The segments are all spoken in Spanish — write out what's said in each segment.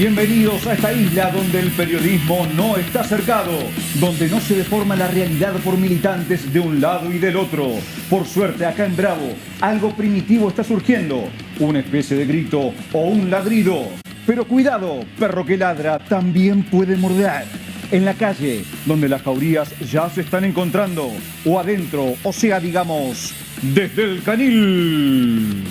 Bienvenidos a esta isla donde el periodismo no está cercado, donde no se deforma la realidad por militantes de un lado y del otro. Por suerte, acá en Bravo, algo primitivo está surgiendo, una especie de grito o un ladrido. Pero cuidado, perro que ladra también puede morder. En la calle, donde las jaurías ya se están encontrando, o adentro, o sea, digamos, desde el canil.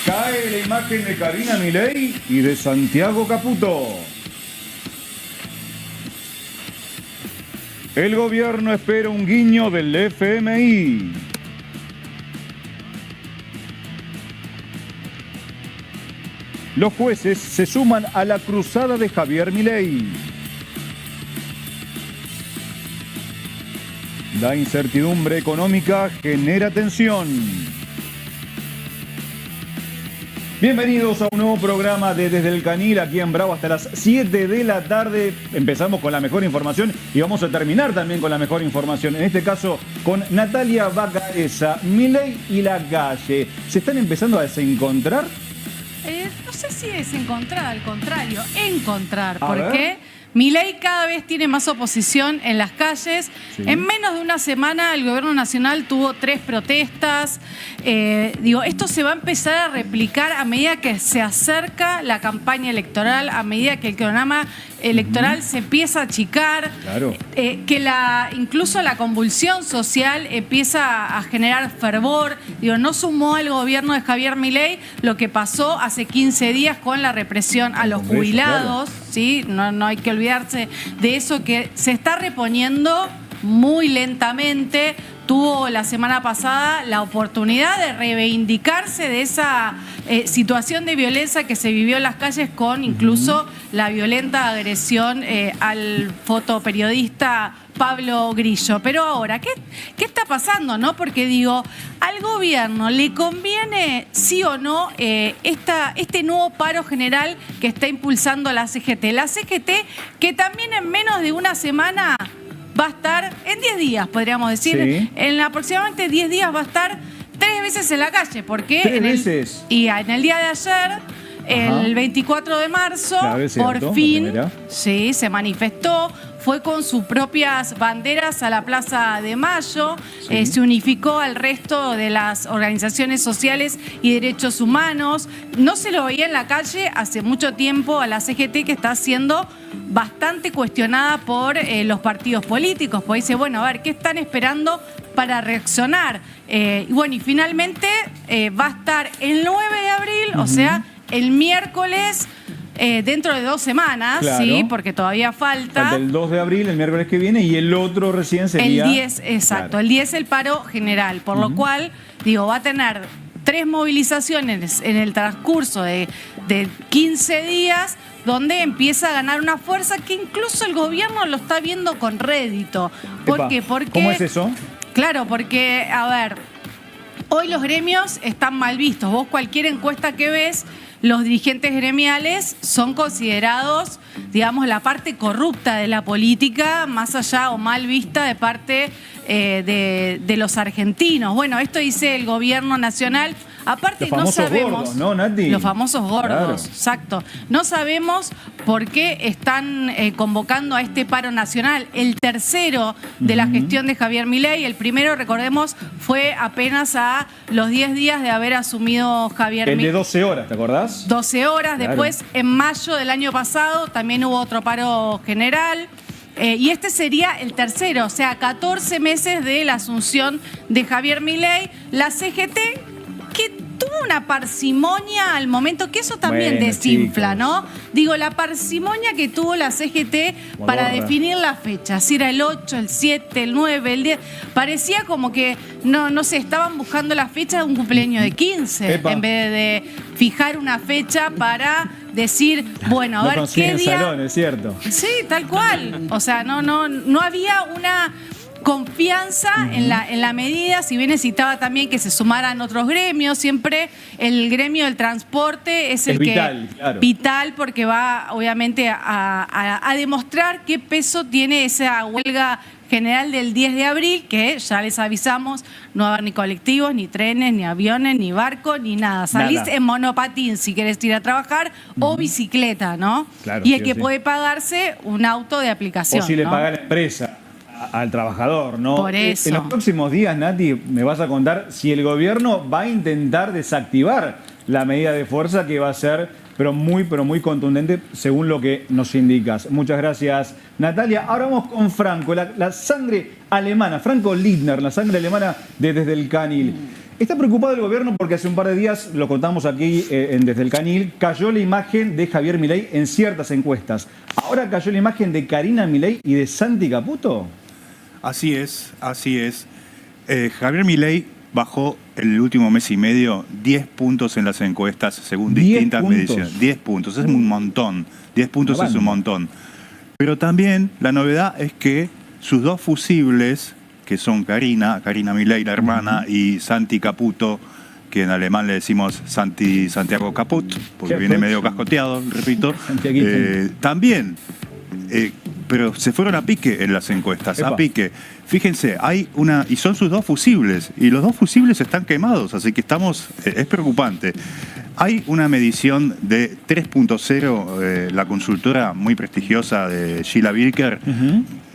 Cae la imagen de Karina Milei y de Santiago Caputo. El gobierno espera un guiño del FMI. Los jueces se suman a la cruzada de Javier Milei. La incertidumbre económica genera tensión. Bienvenidos a un nuevo programa de Desde el Canil, aquí en Bravo hasta las 7 de la tarde. Empezamos con la mejor información y vamos a terminar también con la mejor información. En este caso, con Natalia Vacarezza, Milei y Lacalle. ¿Se están empezando a desencontrar? No sé si desencontrar, al contrario, encontrar. Porque Milei cada vez tiene más oposición en las calles. Sí. En menos de una semana el gobierno nacional tuvo 3 protestas. Esto se va a empezar a replicar a medida que se acerca la campaña electoral, a medida que el cronograma electoral se empieza a achicar, claro. Incluso la convulsión social empieza a generar fervor. No sumó al gobierno de Javier Milei lo que pasó hace 15 días con la represión a los jubilados, claro. ¿Sí? No hay que olvidarse de eso, que se está reponiendo muy lentamente. Tuvo la semana pasada la oportunidad de reivindicarse de esa situación de violencia que se vivió en las calles, con incluso la violenta agresión al fotoperiodista Pablo Grillo. Pero ahora, ¿qué está pasando, no? Porque al gobierno le conviene, sí o no, este nuevo paro general que está impulsando la CGT. La CGT, que también en menos de una semana va a estar, en 10 días, podríamos decir, sí. En aproximadamente 10 días va a estar 3 veces en la calle. Porque en el día de ayer, el 24 de marzo, claro, por fin, sí, se manifestó. Fue con sus propias banderas a la Plaza de Mayo, sí. Se unificó al resto de las organizaciones sociales y derechos humanos. No se lo veía en la calle hace mucho tiempo a la CGT, que está siendo bastante cuestionada por los partidos políticos. Pues dice, bueno, a ver, ¿qué están esperando para reaccionar? Y finalmente va a estar el 9 de abril, o sea, el miércoles, dentro de 2 semanas, claro. Sí, porque todavía falta. El 2 de abril, el miércoles que viene, y el otro recién sería... El 10, exacto. Claro. El 10 el paro general, por lo cual, va a tener 3 movilizaciones en el transcurso de 15 días, donde empieza a ganar una fuerza que incluso el gobierno lo está viendo con rédito. ¿Por qué? Porque, ¿cómo es eso? Claro, porque, a ver, hoy los gremios están mal vistos. Vos cualquier encuesta que ves, los dirigentes gremiales son considerados, la parte corrupta de la política, más allá o mal vista de parte de los argentinos. Bueno, esto dice el gobierno nacional. Aparte, los famosos no sabemos, gordos, ¿no, Nati? Los famosos gordos, claro. Exacto. No sabemos por qué están convocando a este paro nacional, el tercero de la gestión de Javier Milei. El primero, recordemos, fue apenas a los 10 días de haber asumido Javier Milei. El de 12 horas, ¿te acordás? 12 horas. Claro. Después, en mayo del año pasado, también hubo otro paro general. Y este sería el tercero, o sea, 14 meses de la asunción de Javier Milei. La CGT, que tuvo una parsimonia al momento, que eso también desinfla, chicos, ¿no? La parsimonia que tuvo la CGT para definir la fecha, si era el 8, el 7, el 9, el 10, parecía como que, no sé, estaban buscando la fecha de un cumpleaños de 15, en vez de fijar una fecha para decir, bueno, a ver qué día... salones, ¿cierto? Sí, tal cual. O sea, no había una confianza en la medida, si bien necesitaba también que se sumaran otros gremios. Siempre el gremio del transporte es el vital, que claro. Vital, porque va obviamente a demostrar qué peso tiene esa huelga general del 10 de abril, que ya les avisamos, no va a haber ni colectivos, ni trenes, ni aviones, ni barcos, ni nada. Salís en monopatín si querés ir a trabajar o bicicleta, ¿no? Claro, y el sí, que sí. puede pagarse un auto de aplicación. O si le ¿no? paga la empresa al trabajador, ¿no? Por eso. En los próximos días, Nati, me vas a contar si el gobierno va a intentar desactivar la medida de fuerza que va a ser, pero muy contundente, según lo que nos indicas. Muchas gracias, Natalia. Ahora vamos con Franco, la sangre alemana, Franco Lindner, la sangre alemana Desde el Canil. Está preocupado el gobierno porque hace un par de días, lo contamos aquí Desde el Canil, cayó la imagen de Javier Milei en ciertas encuestas. ¿Ahora cayó la imagen de Karina Milei y de Santi Caputo? Así es, así es. Javier Milei bajó el último mes y medio 10 puntos en las encuestas según distintas mediciones. 10 puntos, es un montón. 10 puntos es un montón. Pero también la novedad es que sus dos fusibles, que son Karina Milei, la hermana, y Santi Caputo, que en alemán le decimos Santiago Caput, porque viene medio cascoteado, repito, también... pero se fueron a pique en las encuestas, a pique. Fíjense, hay una, y son sus dos fusibles, y los dos fusibles están quemados, así que es preocupante. Hay una medición de 3.0, la consultora muy prestigiosa de Sheila Wilker.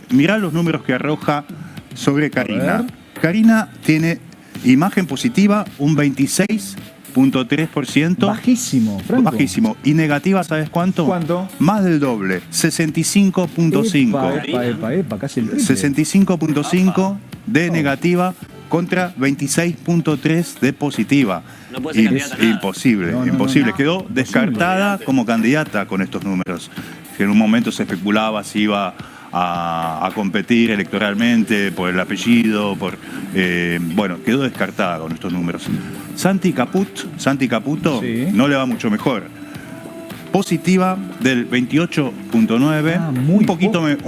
Mirá los números que arroja sobre Karina. Karina tiene imagen positiva un 26.3%. Bajísimo, Franco. Bajísimo. ¿Y negativa, sabes cuánto? ¿Cuánto? Más del doble, 65.5. Epa, casi el triple. 65.5 de negativa contra 26.3 de positiva. No puede ser candidata a nada. Imposible, No. imposible. Quedó descartada como candidata con estos números. Que en un momento se especulaba si iba a competir electoralmente por el apellido, bueno, quedó descartada con estos números. Santi Caputo Sí. no le va mucho mejor. Positiva del 28.9, un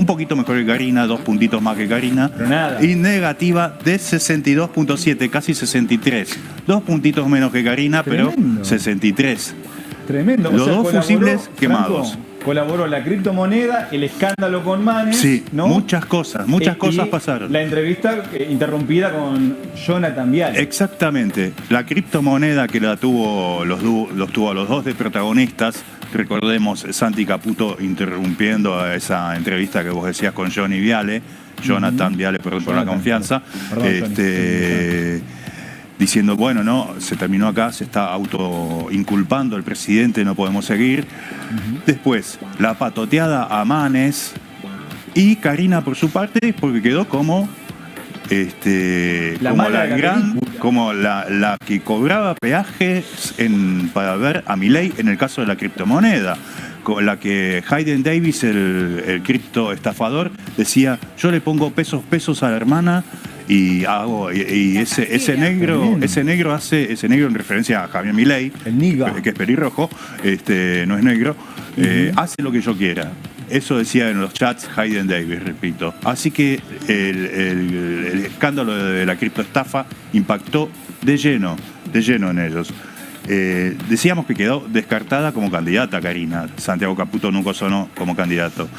poquito mejor que Karina, 2 puntitos más que Karina. Pero nada. Y negativa de 62.7, casi 63. 2 puntitos menos que Karina, Tremendo. pero 63. Tremendo. Los dos colaboró, fusibles quemados. Franco, colaboró la criptomoneda, el escándalo con Manes. Sí, ¿no? muchas cosas Y pasaron. La entrevista interrumpida con Jonathan Viale. Exactamente. La criptomoneda que los tuvo a los dos de protagonistas. Recordemos Santi Caputo interrumpiendo a esa entrevista que vos decías con Johnny Viale. Jonathan Viale, perdón por la confianza. Perdón, Diciendo, bueno, no, se terminó acá, se está autoinculpando el presidente, no podemos seguir. Después, la patoteada a Manes y Karina por su parte, porque quedó como La como mala la de la gran, película. como la que cobraba peajes para ver a Milei en el caso de la criptomoneda. Con la que Hayden Davis, el cripto estafador, decía, yo le pongo pesos a la hermana y hago ese negro en referencia a Javier Milei, El niga. que es pelirrojo, no es negro, hace lo que yo quiera. Eso decía en los chats Hayden Davis, repito. Así que el escándalo de la criptoestafa impactó de lleno en ellos. Decíamos que quedó descartada como candidata Karina. Santiago Caputo nunca sonó como candidato.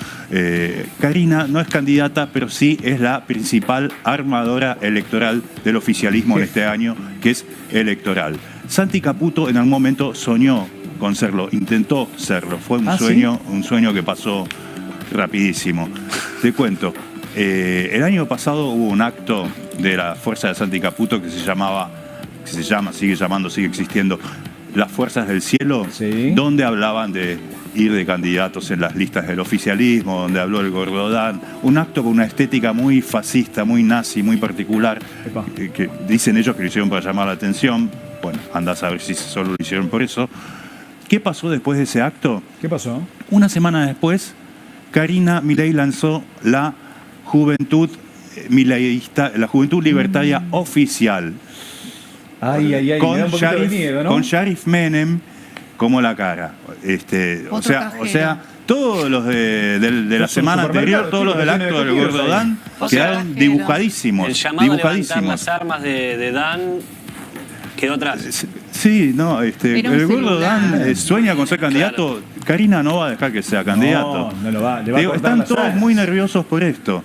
Karina no es candidata, pero sí es la principal armadora electoral del oficialismo en este año, que es electoral. Santi Caputo en algún momento soñó con serlo, intentó serlo. Fue un sueño que pasó rapidísimo. Te cuento, el año pasado hubo un acto de la fuerza de Santi Caputo que sigue existiendo, las Fuerzas del Cielo, Sí. donde hablaban de ir de candidatos en las listas del oficialismo, donde habló el Gordodán, un acto con una estética muy fascista, muy nazi, muy particular, que dicen ellos que lo hicieron para llamar la atención. Bueno, anda a saber si solo lo hicieron por eso. ¿Qué pasó después de ese acto? ¿Qué pasó? Una semana después, Karina Milei lanzó la Juventud Mileísta, la Juventud Libertaria Oficial. Ay, me da un poquito de miedo, ¿no? Con Sharif Menem como la cara. O sea, todos los de la semana anterior, todos los del acto del Gordodán, quedaron dibujadísimos. El llamado a levantar las armas de Dan quedó atrás. Sí, no, Era un el gordo celular. Dan sueña con ser candidato. Karina no va a dejar que sea candidato. No lo va, le va a Digo, cortar están las todos alas. muy nerviosos por esto.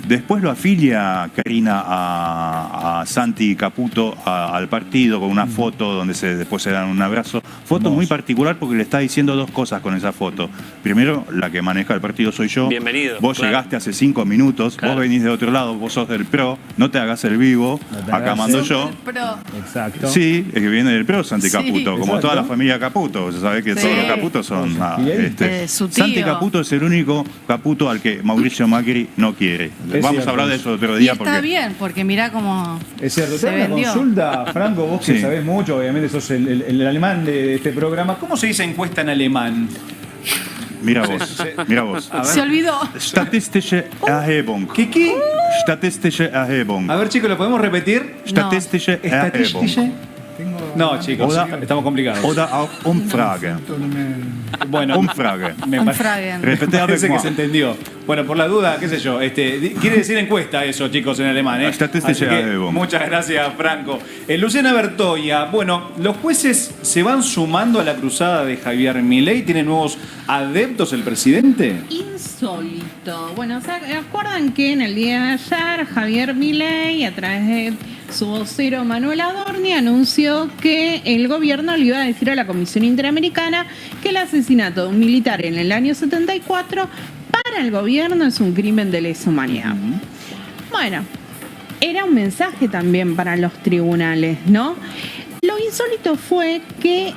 Después lo afilia Karina a Santi Caputo al partido con una foto donde después se dan un abrazo. Foto muy particular porque le está diciendo dos cosas con esa foto. Primero, la que maneja el partido soy yo. Bienvenido, Vos claro. llegaste hace 5 minutos, Claro. vos venís de otro lado, vos sos del PRO, no te hagas el vivo, No te acá hagas mando el- yo. Pero Exacto. Sí, es que viene del PRO Santi Sí. Caputo, como Exacto. toda la familia Caputo. Se sabe que Sí. todos los Caputos son. ¿Y él? Su tío. Santi Caputo es el único Caputo al que Mauricio Macri no quiere. Vamos cierto. a hablar de eso otro y día está porque. bien, porque mirá cómo Es cierto, se te hago una vendió. consulta, Franco, vos que Sí. sabés mucho, obviamente sos el alemán de este programa. ¿Cómo se dice encuesta en alemán? Mira vos, mira vos. A ver. Se olvidó. Statistische Erhebung. ¿Qué? Statistische Erhebung. A ver, chicos, ¿lo podemos repetir? Statistische Erhebung. No, chicos, estamos complicados. Oder auch Umfrage. Bueno, Umfrage. me Umfragen. Repetí a parece que moi. se entendió. Bueno, por la duda, qué sé yo, quiere decir encuesta eso, chicos, en alemán. Statistische Así que, Erhebung. muchas gracias, Franco. Luciana Bertoia, bueno, los jueces se van sumando a la cruzada de Javier Milei. ¿Tiene nuevos adeptos el presidente? Insólito. Bueno, ¿se acuerdan que en el día de ayer Javier Milei, a través de su vocero Manuel Adorni, anunció que el gobierno le iba a decir a la Comisión Interamericana que el asesinato de un militar en el año 74 para el gobierno es un crimen de lesa humanidad? Bueno, era un mensaje también para los tribunales, ¿no? Lo insólito fue que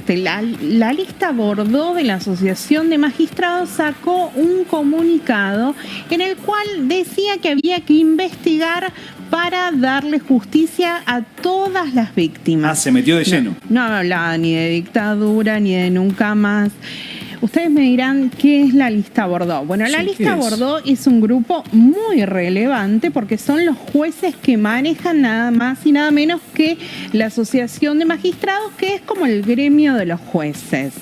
la lista Bordeaux de la Asociación de Magistrados sacó un comunicado en el cual decía que había que investigar para darle justicia a todas las víctimas. Se metió de lleno. No hablaba ni de dictadura, ni de nunca más. Ustedes me dirán, ¿qué es la lista Bordeaux? Bueno, la Sí, lista ¿qué es? Bordeaux es un grupo muy relevante porque son los jueces que manejan nada más y nada menos que la Asociación de Magistrados, que es como el gremio de los jueces.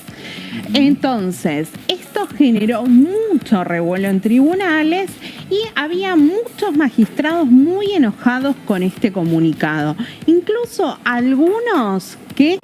Entonces, esto generó mucho revuelo en tribunales y había muchos magistrados muy enojados con este comunicado. Incluso algunos que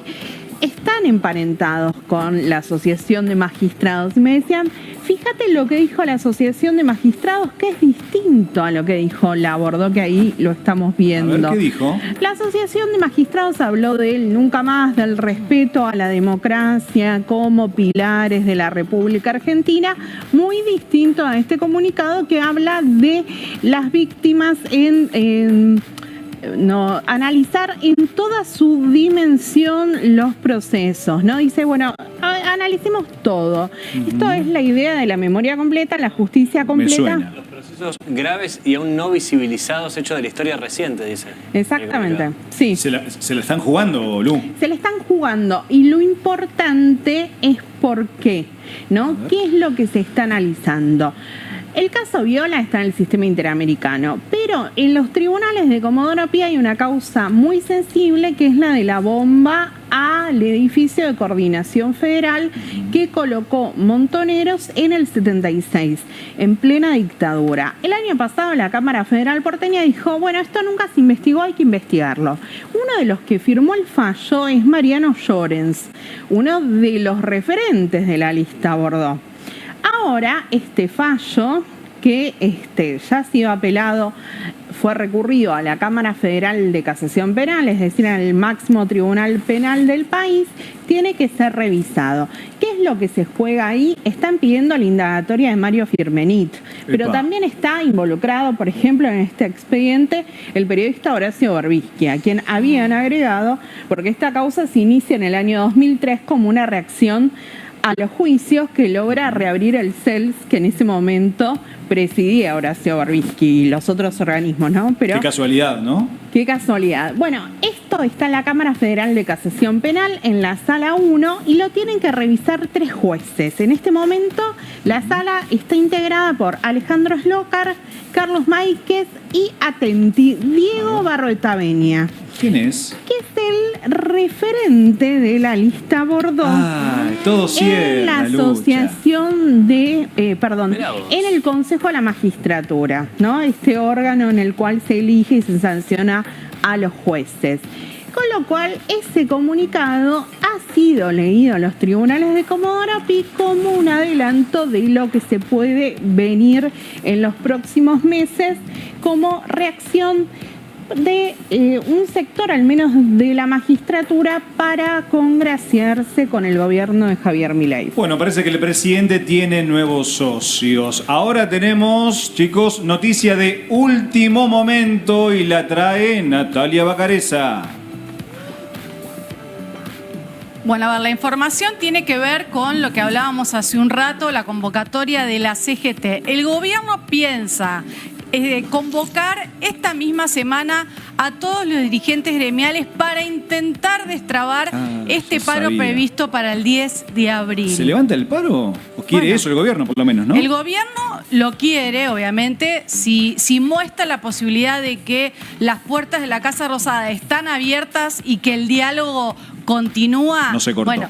están emparentados con la Asociación de Magistrados y me decían, fíjate lo que dijo la Asociación de Magistrados, que es distinto a lo que dijo la Bordeaux, que ahí lo estamos viendo. A ver, ¿qué dijo? La Asociación de Magistrados habló del nunca más, del respeto a la democracia como pilares de la República Argentina, muy distinto a este comunicado que habla de las víctimas analizar en toda su dimensión los procesos, ¿no? Dice, bueno, analicemos todo. Esto es la idea de la memoria completa, la justicia completa. suena. Los procesos graves y aún no visibilizados hechos de la historia reciente, dice. Exactamente, sí. ¿Se la están jugando, Lu? Se le están jugando y lo importante es por qué, ¿no? ¿Qué es lo que se está analizando? El caso Viola está en el sistema interamericano, pero en los tribunales de Comodoro Pi hay una causa muy sensible que es la de la bomba al edificio de coordinación federal que colocó Montoneros en el 76, en plena dictadura. El año pasado la Cámara Federal porteña dijo, bueno, esto nunca se investigó, hay que investigarlo. Uno de los que firmó el fallo es Mariano Llorens, uno de los referentes de la lista Bordeaux. Ahora, este fallo, que ya ha sido apelado, fue recurrido a la Cámara Federal de Casación Penal, es decir, al máximo tribunal penal del país, tiene que ser revisado. ¿Qué es lo que se juega ahí? Están pidiendo la indagatoria de Mario Firmenich, pero también está involucrado, por ejemplo, en este expediente el periodista Horacio Berbisky, a quien habían agregado, porque esta causa se inicia en el año 2003 como una reacción a los juicios que logra reabrir el CELS, que en ese momento presidía Horacio Berbisky y los otros organismos, ¿no? Pero Qué casualidad, ¿no? qué casualidad. Bueno, esto está en la Cámara Federal de Casación Penal, en la Sala 1, y lo tienen que revisar 3 jueces. En este momento, la sala está integrada por Alejandro Slócar, Carlos Máiquez y, atenti, Diego Barroetaveña, ¿Quién es? que es el referente de la lista Bordeaux. Todo en cierra, la Lucha. asociación de, Mirá vos. en el Consejo de la Magistratura, ¿no? Este órgano en el cual se elige y se sanciona a los jueces. Con lo cual, ese comunicado ha sido leído en los tribunales de Comodoro Pi como un adelanto de lo que se puede venir en los próximos meses como reacción de un sector, al menos de la magistratura, para congraciarse con el gobierno de Javier Milei. Bueno, parece que el presidente tiene nuevos socios. Ahora tenemos, chicos, noticia de último momento y la trae Natalia Bacareza. Bueno, a ver, la información tiene que ver con lo que hablábamos hace un rato, la convocatoria de la CGT. El gobierno piensa convocar esta misma semana a todos los dirigentes gremiales para intentar destrabar este paro previsto para el 10 de abril. ¿Se levanta el paro? ¿O quiere eso el gobierno, por lo menos, no? El gobierno lo quiere, obviamente, si muestra la posibilidad de que las puertas de la Casa Rosada están abiertas y que el diálogo continúa. No se cortó. Bueno,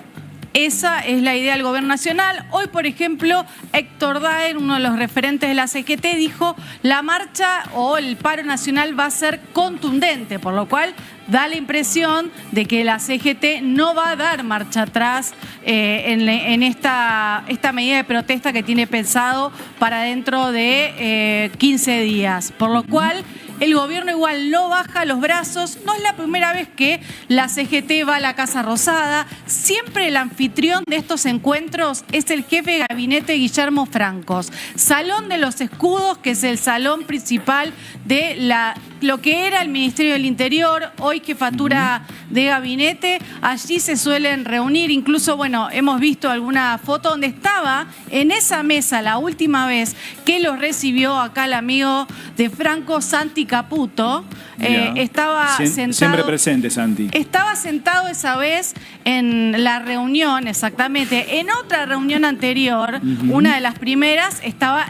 esa es la idea del gobierno nacional. Hoy, por ejemplo, Héctor Daer, uno de los referentes de la CGT, dijo la marcha o el paro nacional va a ser contundente, por lo cual da la impresión de que la CGT no va a dar marcha atrás en esta medida de protesta que tiene pensado para dentro de 15 días. Por lo cual, el gobierno igual no baja los brazos. No es la primera vez que la CGT va a la Casa Rosada. Siempre el anfitrión de estos encuentros es el jefe de gabinete Guillermo Francos. Salón de los Escudos, que es el salón principal de lo que era el Ministerio del Interior, hoy jefatura de gabinete. Allí se suelen reunir, incluso, bueno, hemos visto alguna foto donde estaba en esa mesa la última vez que los recibió acá el amigo de Franco, Santi Caputo. Estaba sentado. Siempre presente, Santi. Estaba sentado esa vez en la reunión, exactamente. En otra reunión anterior, una de las primeras,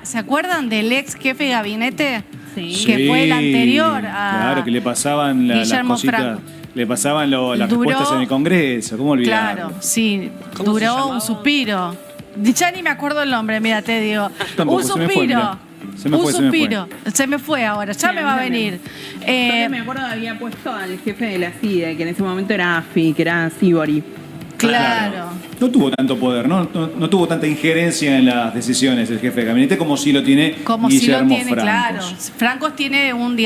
¿se acuerdan del ex jefe de gabinete? Sí. Que fue el anterior a Claro, que le pasaban las cositas, Franco. le pasaban las respuestas en el Congreso. ¿Cómo olvidar? Claro, sí. ¿Cómo se Duró llamaba? un suspiro. Ya ni me acuerdo el nombre, mira, te digo. Tampoco, un se me fue, suspiro. mirá. Se me fue, se me fue. suspiro. Se me fue ahora, ya Sí, me va a también. venir. Yo me acuerdo que había puesto al jefe de la CIDE, que en ese momento era AFI, que era Sibori. Claro. No tuvo tanto poder, ¿no? No tuvo tanta injerencia en las decisiones el jefe de gabinete como sí lo tiene Como si lo Guillermo tiene, Francos. claro. Francos tiene un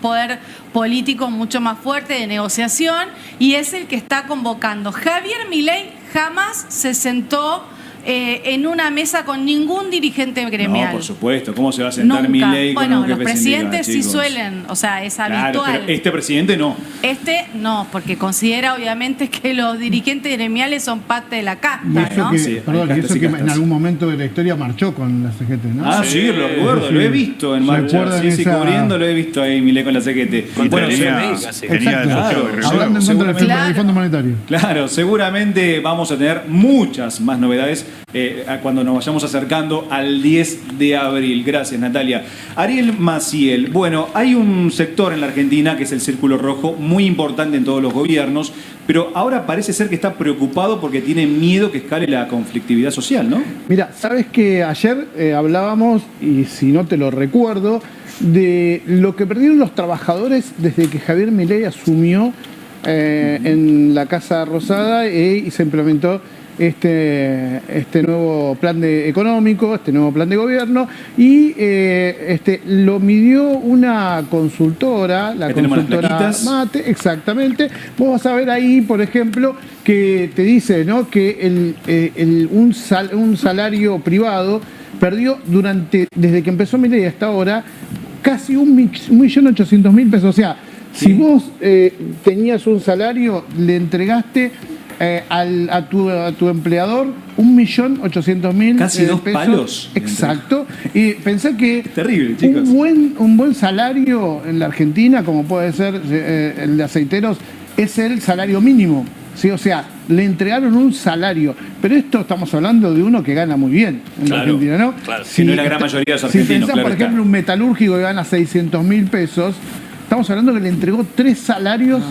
poder político mucho más fuerte de negociación y es el que está convocando. Javier Milei jamás se sentó en una mesa con ningún dirigente gremial. No, por supuesto. ¿Cómo se va a sentar Nunca. Milei con Bueno, un los jefe presidentes sí sindical, chicos? suelen, o sea, es Claro, habitual. pero este presidente no. Este no, porque considera obviamente que los dirigentes gremiales son parte de la Y casta, eso ¿no? que, Sí, perdón, hay y eso castas y que en castas. algún momento de la historia marchó con la CGT, ¿no? Ah, sí, lo recuerdo, sí. lo he visto en ¿Se marcha. acuerdan Sí, esa- cubriendo, lo he visto ahí Milei con la CGT. Contra el tenía- FMI casi. tenía Exacto. desafío de Claro, reserva. Hablando en contra del Claro. Fondo Monetario. Claro, seguramente vamos a tener muchas más novedades cuando nos vayamos acercando al 10 de abril. Gracias, Natalia. Ariel Maciel. Bueno, hay un sector en la Argentina que es el Círculo Rojo, muy importante en todos los gobiernos, pero ahora parece ser que está preocupado porque tiene miedo que escale la conflictividad social, ¿no? Mira, sabes que ayer hablábamos, y si no te lo recuerdo, de lo que perdieron los trabajadores desde que Javier Milei asumió en la Casa Rosada y se implementó este nuevo plan económico, este nuevo plan de gobierno, y lo midió una consultora, la Ahí tenemos las consultora plaquitas. Mate, exactamente. Vos vas a ver ahí, por ejemplo, que te dice, ¿no?, que un salario privado perdió desde que empezó Milei hasta ahora casi 1.800.000 pesos. O sea, si vos tenías un salario, le entregaste a tu empleador 1.800.000 Casi dos pesos. palos. Exacto. Y pensé que Terrible, chicos. un buen salario en la Argentina, como puede ser el de aceiteros, es el salario mínimo. ¿Sí? O sea, le entregaron un salario. Pero esto estamos hablando de uno que gana muy bien en la Claro, Argentina, ¿no? claro. Que no es la gran mayoría de los argentinos, Si pensás, claro por está. ejemplo, un metalúrgico que gana 600.000 pesos, estamos hablando que le entregó 3 salarios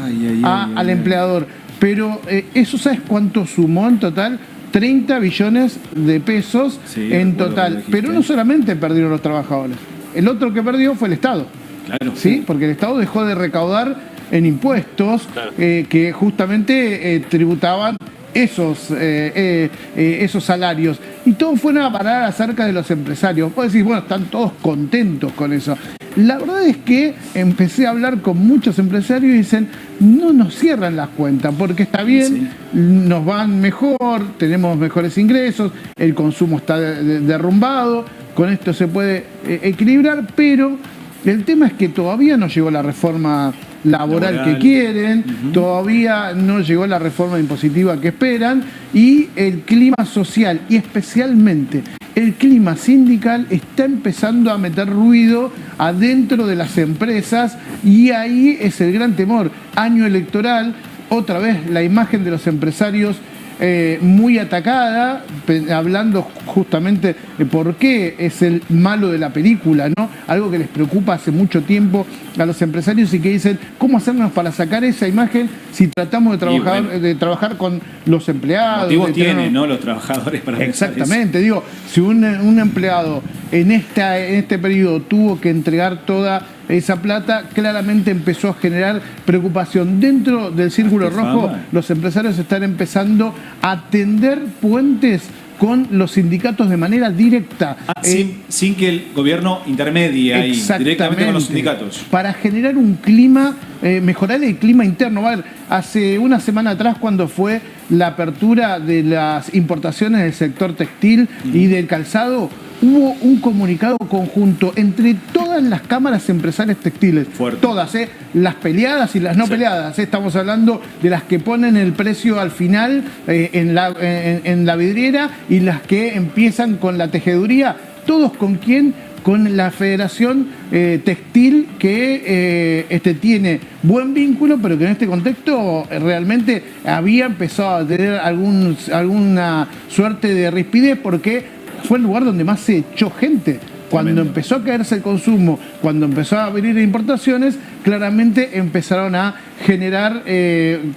al empleador. Pero eso, ¿sabes cuánto sumó en total? 30 billones de pesos Sí, en recuerdo total. lo que dijiste. Pero no solamente perdieron los trabajadores. El otro que perdió fue el Estado. Claro. ¿Sí? Porque el Estado dejó de recaudar en impuestos que justamente tributaban esos salarios. Y todos fueron a parar acerca de los empresarios. Vos decís, bueno, están todos contentos con eso. La verdad es que empecé a hablar con muchos empresarios y dicen, no nos cierran las cuentas, porque está bien, nos van mejor, tenemos mejores ingresos, el consumo está derrumbado, con esto se puede equilibrar, pero el tema es que todavía no llegó la reforma laboral que quieren, todavía no llegó la reforma impositiva que esperan, y el clima social y especialmente el clima sindical está empezando a meter ruido adentro de las empresas, y ahí es el gran temor. Año electoral, otra vez la imagen de los empresarios muy atacada, hablando justamente de por qué es el malo de la película, ¿no? Algo que les preocupa hace mucho tiempo a los empresarios y que dicen, ¿cómo hacernos para sacar esa imagen si tratamos de trabajar con los empleados? Motivos tienen, ¿no? Los trabajadores para exactamente, digo, si un empleado en este periodo tuvo que entregar toda esa plata, claramente empezó a generar preocupación. Dentro del Círculo Rojo, los empresarios están empezando a tender puentes con los sindicatos de manera directa. Sin que el gobierno intermedie ahí, directamente con los sindicatos. Para generar un clima, mejorar el clima interno. A ver, hace una semana atrás, cuando fue la apertura de las importaciones del sector textil y del calzado, hubo un comunicado conjunto entre todas las cámaras empresariales textiles. Fuerte. Todas, las peleadas y las no peleadas. Estamos hablando de las que ponen el precio al final en la vidriera y las que empiezan con la tejeduría. ¿Todos con quién? Con la Federación Textil, que tiene buen vínculo, pero que en este contexto realmente había empezado a tener alguna suerte de rispidez, porque fue el lugar donde más se echó gente. Cuando empezó a caerse el consumo, cuando empezó a venir importaciones, claramente empezaron a generar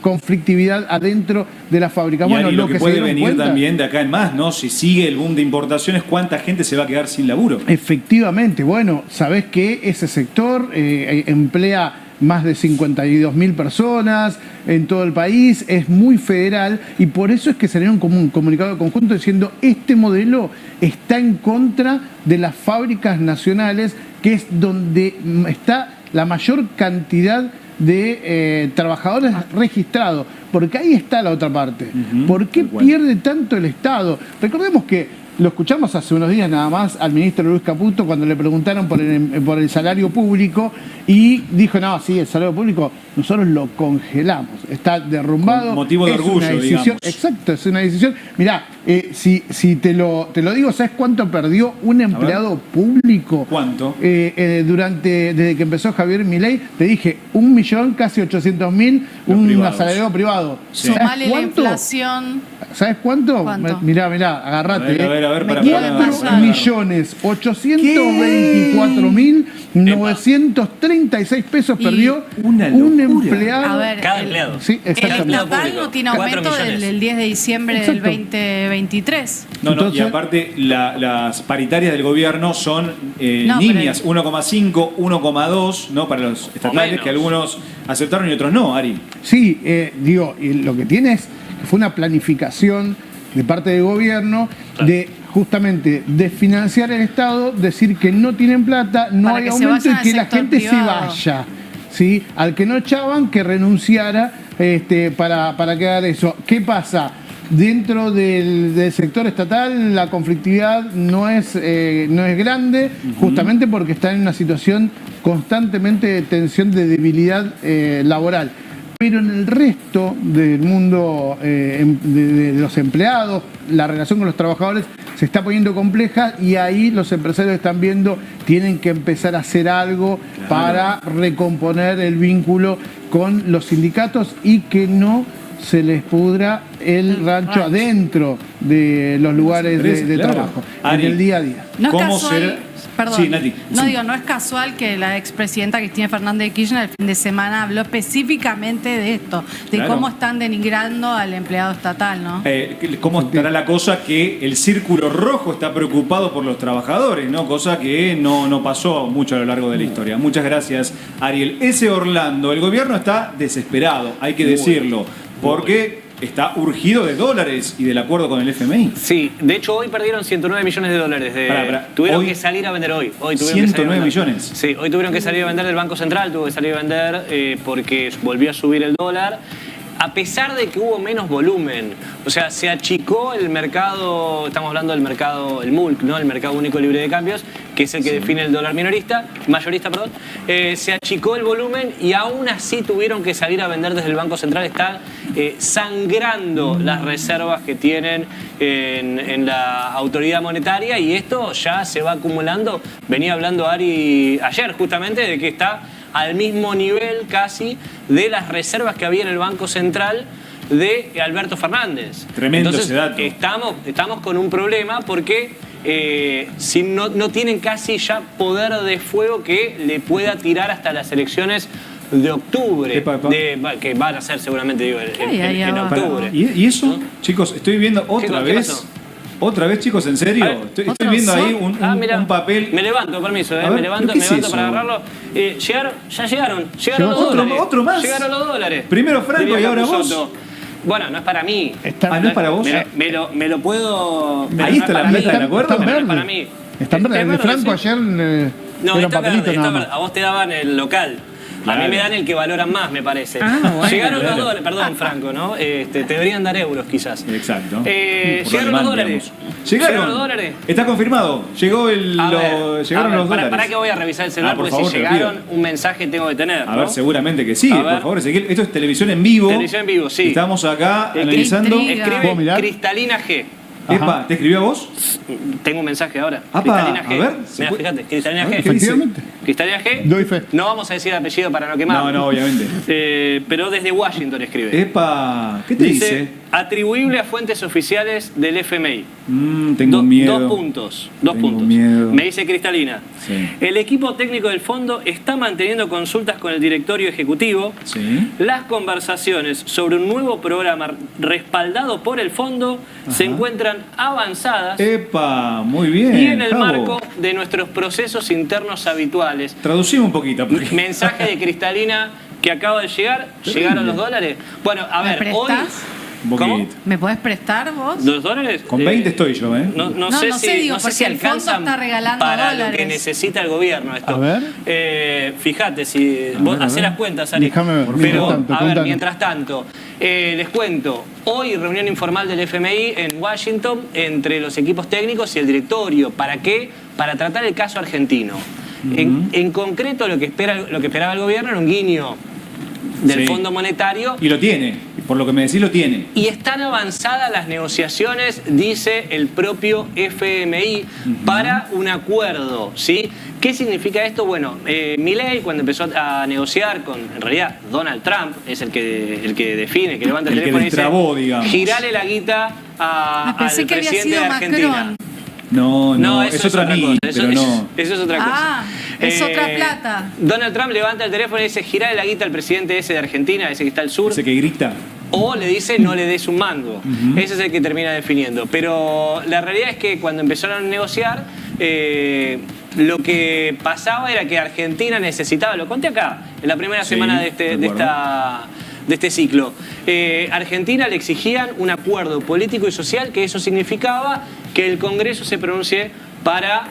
conflictividad adentro de la fábrica. Y bueno, lo que puede venir también de acá en más, ¿no? Si sigue el boom de importaciones, ¿cuánta gente se va a quedar sin laburo? Efectivamente, bueno, sabés que ese sector emplea más de 52.000 personas en todo el país, es muy federal, y por eso es que salieron como un comunicado conjunto diciendo este modelo está en contra de las fábricas nacionales, que es donde está la mayor cantidad de trabajadores registrados, porque ahí está la otra parte. ¿Por qué pierde tanto el Estado? Recordemos que lo escuchamos hace unos días nada más al ministro Luis Caputo cuando le preguntaron por el salario público, y dijo, no, sí, el salario público nosotros lo congelamos, está derrumbado. Con motivo de orgullo, digamos. Exacto, es una decisión. Mirá, si te lo digo, ¿sabes cuánto perdió un empleado público? ¿Cuánto? Desde que empezó Javier Milei, te dije, 1.800.000 un asalariado privado. Sí. Sumale la inflación. ¿Sabes cuánto? Mirá, agarrate. A ver, 4.824.936 pesos perdió un empleado. A ver, cada empleado. Sí, exactamente. El estatal no tiene aumento del 10 de diciembre del 2023. No, y aparte las paritarias del gobierno son nimias, 1,5, 1,2, ¿no? Para los estatales, que algunos aceptaron y otros no, Ari. Sí, digo, lo que tiene es que fue una planificación de parte del gobierno de justamente desfinanciar el Estado, decir que no tienen plata, no hay aumento y que la gente se vaya. ¿Sí? Al que no echaban, que renunciara para quedar eso. ¿Qué pasa? Dentro del sector estatal la conflictividad no es grande, justamente porque está en una situación constantemente de tensión, de debilidad laboral. Pero en el resto del mundo de los empleados, la relación con los trabajadores se está poniendo compleja, y ahí los empresarios están viendo, tienen que empezar a hacer algo para recomponer el vínculo con los sindicatos y que no se les pudra el rancho adentro de los lugares de trabajo, Ari, en el día a día. No es ¿Cómo casual. Perdón. Sí, Nati. No Sí. digo, no es casual que la expresidenta Cristina Fernández de Kirchner el fin de semana habló específicamente de esto, de Claro. cómo están denigrando al empleado estatal, ¿no? ¿Cómo estará la cosa que el círculo rojo está preocupado por los trabajadores, ¿no? Cosa que no pasó mucho a lo largo de la historia. Muchas gracias, Ariel. Ese Orlando, el gobierno está desesperado, hay que decirlo, porque está urgido de dólares y del acuerdo con el FMI. Sí, de hecho hoy perdieron 109 millones de dólares. Pará, tuvieron hoy- que salir a vender hoy. Hoy tuvieron que salir a 109 vender. millones. Sí, hoy tuvieron que salir a vender del Banco Central, tuvo que salir a vender porque volvió a subir el dólar. A pesar de que hubo menos volumen, o sea, se achicó el mercado, estamos hablando del mercado, el MULC, ¿no? El mercado único libre de cambios, que es el que define el dólar mayorista, perdón. Se achicó el volumen y aún así tuvieron que salir a vender desde el Banco Central. Están sangrando las reservas que tienen en la autoridad monetaria y esto ya se va acumulando. Venía hablando Ari ayer justamente de que está al mismo nivel casi de las reservas que había en el Banco Central de Alberto Fernández. Tremendo Entonces, ese dato. Estamos con un problema porque si no tienen casi ya poder de fuego que le pueda tirar hasta las elecciones de octubre, Epa. que van a ser seguramente digo, ¿Qué hay ahí en abajo? octubre. ¿Y eso, ¿No? chicos, estoy viendo otra ¿Qué vez? pasó? ¿Otra vez, chicos? ¿En serio? A ver, Estoy ¿otro viendo ahí sol? un papel. Me levanto, permiso, A ver, me levanto ¿pero qué es eso? para agarrarlo. Ya llegaron Llegó los otro- dólares. otro más. Llegaron los dólares. Primero Franco Diría y ahora Capusotto. vos. Bueno, no es para mí. ¿No es para vos? Me lo puedo. pero Ahí no está es la para meta mí. del acuerdo. Están Pero no es verdes. para mí. Están verdes. El de verde, Franco sí. ayer No, era está papelito verde, nada está más. verde. A vos te daban el local. A mí Claro. me dan el que valoran más, me parece. Bueno. Llegaron Claro. los dólares, perdón, Franco, ¿no? Te deberían dar euros, quizás. Exacto. Por Llegaron los alemán, dólares. digamos. Llegaron los dólares. Está confirmado. Llegó Llegaron los dólares. Para que voy a revisar el celular, Ah, por porque favor, si te lo llegaron, pido. un mensaje tengo que tener. A ¿no? ver, seguramente que sí. A Por ver. favor, Ezequiel. Esto es televisión en vivo. Televisión en vivo, sí. Estamos acá Qué analizando. intriga. ¿Puedo Escribe mirar? Cristalina G. Epa, ¿te escribió a vos? Tengo un mensaje ahora. Apa, Cristalina G. a ver, ¿se Mirá, puede? fíjate, Cristalina A ver, G. ¿qué dice? Efectivamente. Cristalina G. Doy fe. No vamos a decir apellido para no quemar. No, obviamente. Pero desde Washington escribe. Epa, ¿qué te dice? Atribuible a fuentes oficiales del FMI. Tengo miedo. Dos puntos. Tengo miedo. Me dice Cristalina. Sí. El equipo técnico del fondo está manteniendo consultas con el directorio ejecutivo. Sí. Las conversaciones sobre un nuevo programa respaldado por el fondo se encuentran avanzadas Epa, muy bien. y en el Javo. marco de nuestros procesos internos habituales. Traducimos un poquito. Porque... Mensaje de Cristalina que acaba de llegar. ¿Llegaron los dólares? Bueno, a ¿Me ver, hoy... prestás? Un ¿Cómo? poquito. ¿Me podés prestar vos? ¿Los dólares? Con 20 estoy yo, ¿eh? No No, sé no si, sé, digo, no sé porque si el fondo alcanzan está regalando para lo que dólares. necesita el gobierno esto. A ver. Fíjate, si vos ver, a hacés ver. las cuentas, Ari. Déjame ver, Pero, mientras tanto, a ver, contanos. mientras tanto, les cuento, hoy reunión informal del FMI en Washington entre los equipos técnicos y el directorio. ¿Para qué? Para tratar el caso argentino. En concreto, lo que esperaba el gobierno era un guiño del Sí. Fondo Monetario. Y lo tiene. Por lo que me decís, lo tiene. Y están avanzadas las negociaciones, dice el propio FMI, para un acuerdo, ¿sí? ¿Qué significa esto? Bueno, Milei cuando empezó a negociar con, en realidad, Donald Trump, es el que define, que levanta el El que teléfono y dice, destrabó, digamos. girale la guita al Pensé que había presidente sido de Argentina. Macron. No, eso es otra cosa, mí, pero no. Eso es otra cosa. Ah, es otra plata. Donald Trump levanta el teléfono y dice, girale la guita al presidente ese de Argentina, ese que está al sur. Ese que grita. O le dice no le des un mango. Ese es el que termina definiendo. Pero la realidad es que cuando empezaron a negociar, lo que pasaba era que Argentina necesitaba, lo conté acá, en la primera Sí, semana de de acuerdo. este ciclo. Argentina le exigían un acuerdo político y social, que eso significaba que el Congreso se pronuncie para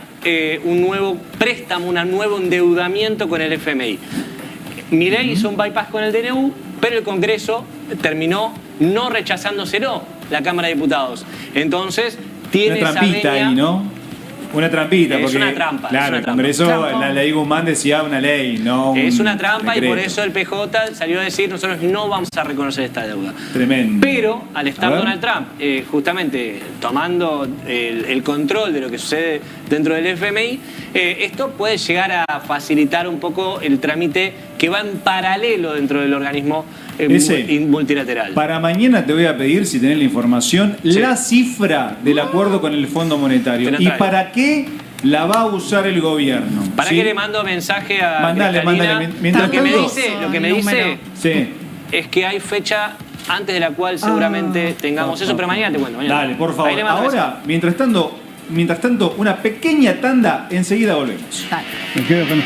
un nuevo préstamo, un nuevo endeudamiento con el FMI. Milei hizo un bypass con el DNU, pero el Congreso terminó no rechazándoselo, la Cámara de Diputados. Entonces, tiene Una esa trampita venia. ahí, ¿no? Una trampita. Es porque, una trampa, Claro, es una el trampa. Congreso, Trampón. la ley Guzmán decía una ley, no un Es una trampa y por decreto. eso el PJ salió a decir nosotros no vamos a reconocer esta deuda. Tremendo. Pero al estar A ver. Donald Trump justamente tomando el control de lo que sucede dentro del FMI, esto puede llegar a facilitar un poco el trámite que va en paralelo dentro del organismo Ese. multilateral. Para mañana te voy a pedir, si tenés la información, Sí. la cifra del acuerdo con el Fondo Monetario. Te la ¿Y traigo. para qué la va a usar el gobierno. ¿Para ¿sí? qué le mando mensaje a Mandale, Cristalina? mandale. Mientras Lo que me tanto- dice, lo que me dice Sí. es que hay fecha antes de la cual seguramente tengamos eso, pero mañana te cuento. Mañana. Dale, por Ahí favor. le mando Ahora, mientras tanto, una pequeña tanda, enseguida volvemos. Dale. Me quedo con...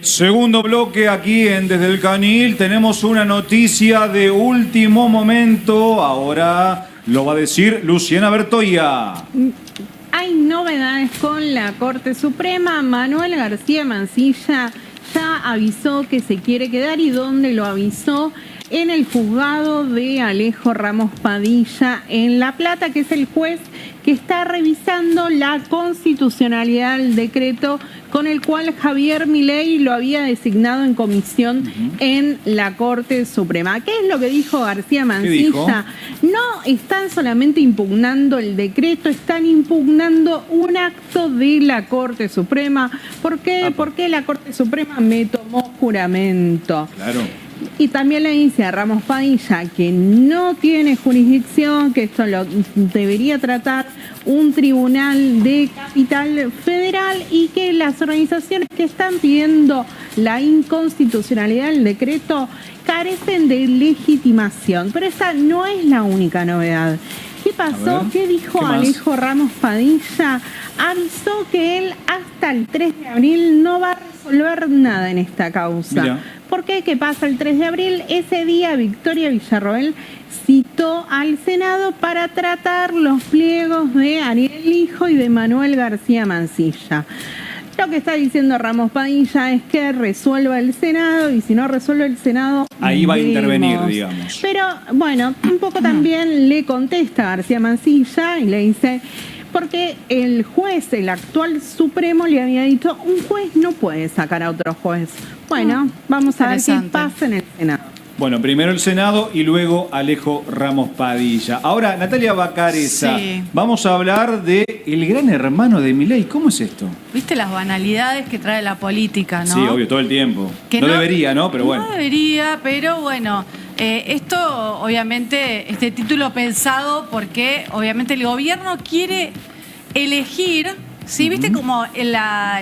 Segundo bloque aquí en Desde el Canil. Tenemos una noticia de último momento. Ahora lo va a decir Luciana Bertoia. Hay novedades con la Corte Suprema. Manuel García Mansilla ya avisó que se quiere quedar. ¿Y dónde lo avisó? En el juzgado de Alejo Ramos Padilla en La Plata, que es el juez que está revisando la constitucionalidad del decreto con el cual Javier Milei lo había designado en comisión en la Corte Suprema. ¿Qué es lo que dijo García Mansilla? No están solamente impugnando el decreto, están impugnando un acto de la Corte Suprema. ¿Por qué? Porque la Corte Suprema me tomó juramento. Claro. Y también le dice a Ramos Padilla que no tiene jurisdicción, que esto lo debería tratar un tribunal de capital federal y que las organizaciones que están pidiendo la inconstitucionalidad del decreto carecen de legitimación. Pero esa no es la única novedad. ¿Qué pasó? ¿Qué dijo Alejo Ramos Padilla? Avisó que él hasta el 3 de abril no va a resolver nada en esta causa. Mira. ¿Por qué? ¿Qué pasa el 3 de abril? Ese día Victoria Villarroel citó al Senado para tratar los pliegos de Ariel Lijo y de Manuel García Mansilla. Lo que está diciendo Ramos Padilla es que resuelva el Senado y si no resuelve el Senado... Ahí va a veremos. intervenir, digamos. Pero bueno, un poco también le contesta a García Mansilla y le dice... Porque el juez, el actual Supremo, le había dicho, un juez no puede sacar a otro juez. Bueno, vamos a ver qué pasa en el Senado. Bueno, primero el Senado y luego Alejo Ramos Padilla. Ahora, Natalia Bacareza, vamos a hablar de el gran hermano de Milei. ¿Cómo es esto? Viste las banalidades que trae la política, ¿no? Sí, obvio, todo el tiempo. Que no debería, ¿no? Pero bueno. No debería, pero bueno... esto, obviamente, este título pensado porque, obviamente, el gobierno quiere elegir, ¿sí? ¿Viste? Como en la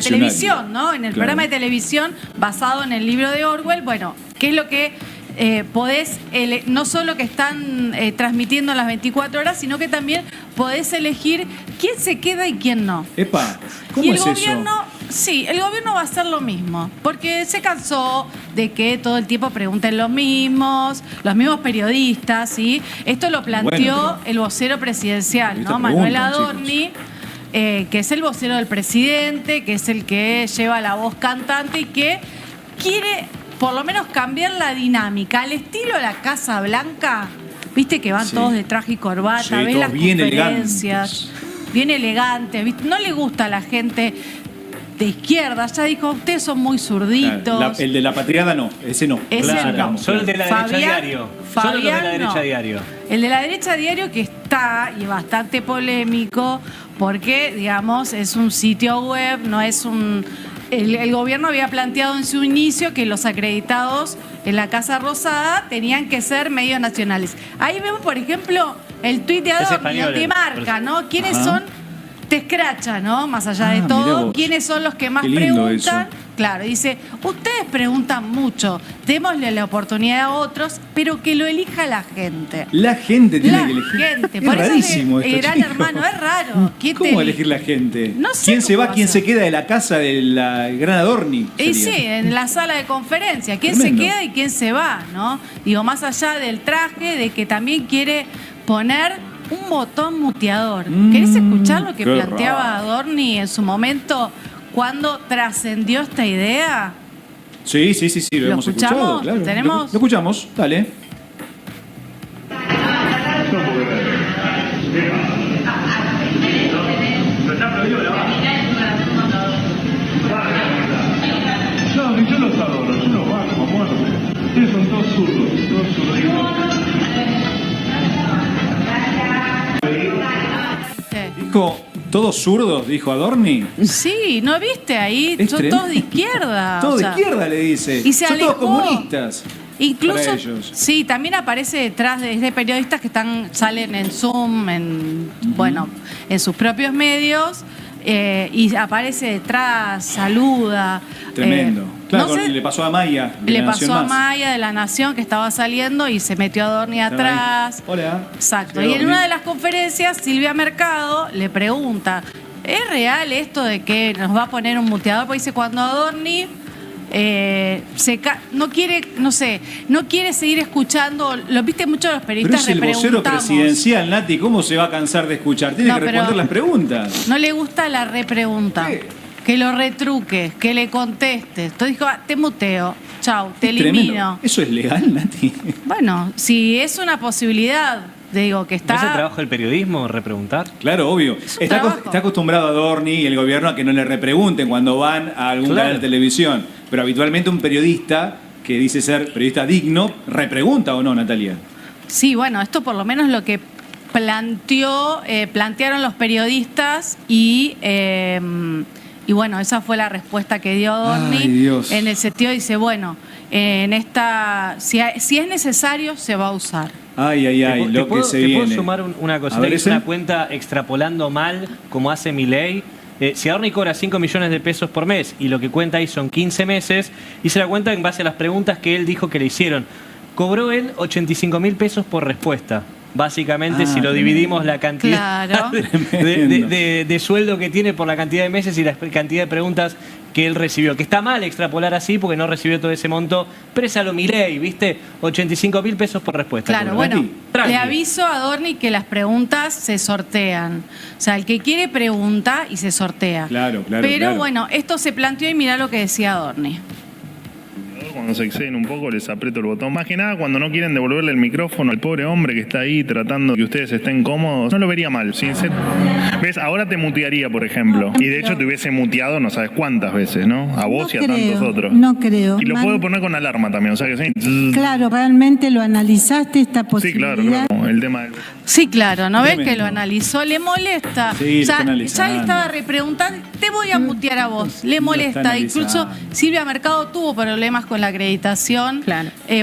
televisión, ¿no? En el programa de televisión basado en el libro de Orwell, bueno, ¿qué es lo que podés, no solo que están transmitiendo las 24 horas, sino que también podés elegir quién se queda y quién no? Epa, ¿cómo y el es gobierno, eso? Sí, el gobierno va a hacer lo mismo, porque se cansó de que todo el tiempo pregunten los mismos periodistas, ¿sí? Esto lo planteó el vocero presidencial, ¿no? Manuel Adorni, que es el vocero del presidente, que es el que lleva la voz cantante y que quiere por lo menos cambiar la dinámica, al estilo de la Casa Blanca. Viste que van todos de traje y corbata, ves las conferencias, bien elegantes, ¿viste? No le gusta a la gente de izquierda, ya dijo, ustedes son muy zurditos. El de la patriada no, ese no. Ese no. Solo el de la derecha diario. Solo el de la derecha diario. El de la derecha diario que está, y bastante polémico, porque, digamos, es un sitio web, no es un... El gobierno había planteado en su inicio que los acreditados en la Casa Rosada tenían que ser medios nacionales. Ahí vemos, por ejemplo, el tuit de Adorni, te marca, ¿no? ¿Quiénes son? Te escracha, ¿no? Más allá de todo, ¿quiénes son los que más preguntan? Eso. Claro, dice, ustedes preguntan mucho, démosle la oportunidad a otros, pero que lo elija la gente. La gente tiene que elegir. La gente, es por rarísimo eso es esto, gran chicos. hermano, es raro. ¿Cómo elegir la gente? No sé ¿Quién se va, cómo quién va a ser. se queda de la casa de la gran Adorni? Y sí, en la sala de conferencia, quién Tremendo. se queda y quién se va, ¿no? Digo, más allá del traje, de que también quiere poner un botón muteador. ¿Querés escuchar lo que planteaba Adorni en su momento cuando trascendió esta idea? Sí, lo hemos escuchado, claro. ¿Tenemos? Lo escuchamos, dale. No, yo los adoro, yo los banco a muerte. Ustedes son todos zurdos, Dijo, ¿todos zurdos? Dijo Adorni. Sí, ¿no viste ahí? Es Son tremendo. todos de izquierda. Todos o de sea, izquierda le dice. Y se son alejó. todos comunistas. Incluso, para ellos. sí, también aparece detrás de periodistas que salen en Zoom, bueno, en sus propios medios, y aparece detrás, saluda. Tremendo. Claro, no sé, le pasó a Maya. de le La pasó Nación a Más. Maya de La Nación que estaba saliendo y se metió a Adorni atrás. Hola. Exacto. Sí, Y en Adorni. una de las conferencias, Silvia Mercado le pregunta, ¿Es real esto de que nos va a poner un muteador? Porque dice, cuando Adorni no quiere seguir escuchando, lo viste mucho los Pero periodistas, es el vocero presidencial, Nati, ¿cómo se va a cansar de escuchar? Tiene que responder las preguntas. No le gusta la repregunta. Que lo retruques, que le contestes. Entonces dijo, te muteo, chau, te elimino. Tremendo. ¿Eso es legal, Nati? Bueno, si es una posibilidad, digo, que está... ¿No es el trabajo del periodismo, repreguntar? Claro, obvio. Está acostumbrado Adorni y el gobierno a que no le repregunten cuando van a algún canal de televisión. Pero habitualmente un periodista que dice ser periodista digno, ¿repregunta o no, Natalia? Sí, bueno, esto por lo menos lo que plantearon los periodistas y bueno, esa fue la respuesta que dio Adorni. En el sentido dice, bueno, si es necesario, se va a usar. Lo que se viene. ¿Te puedo sumar una cosita? Que es una cuenta extrapolando mal, como hace Milei. Si Adorni cobra 5 millones de pesos por mes y lo que cuenta ahí son 15 meses, hice la cuenta en base a las preguntas que él dijo que le hicieron. Cobró él 85.000 pesos por respuesta. Básicamente, si lo dividimos la cantidad de sueldo que tiene por la cantidad de meses y la cantidad de preguntas que él recibió. Que está mal extrapolar así porque no recibió todo ese monto. Pero es a lo Milei, ¿viste? 85.000 pesos por respuesta. Claro, bueno, le aviso a Adorni que las preguntas se sortean. O sea, el que quiere pregunta y se sortea. Pero bueno, esto se planteó y mirá lo que decía Adorni. Cuando se exceden un poco les aprieto el botón. Más que nada cuando no quieren devolverle el micrófono al pobre hombre que está ahí tratando que ustedes estén cómodos. No lo vería mal, sincero. ¿Ves? Ahora te mutearía, por ejemplo. Y de hecho te hubiese muteado no sabes cuántas veces, ¿no? A vos y a tantos otros. No creo. Y lo puedo poner con alarma también, o sea que sí. Claro, realmente lo analizaste esta posibilidad. Sí, claro. El tema del... Sí, claro, ¿no ves que lo analizó? Le molesta. Sí, ya le estaba repreguntando, te voy a mutear a vos. Le molesta. Incluso Silvia Mercado tuvo problemas con la acreditación,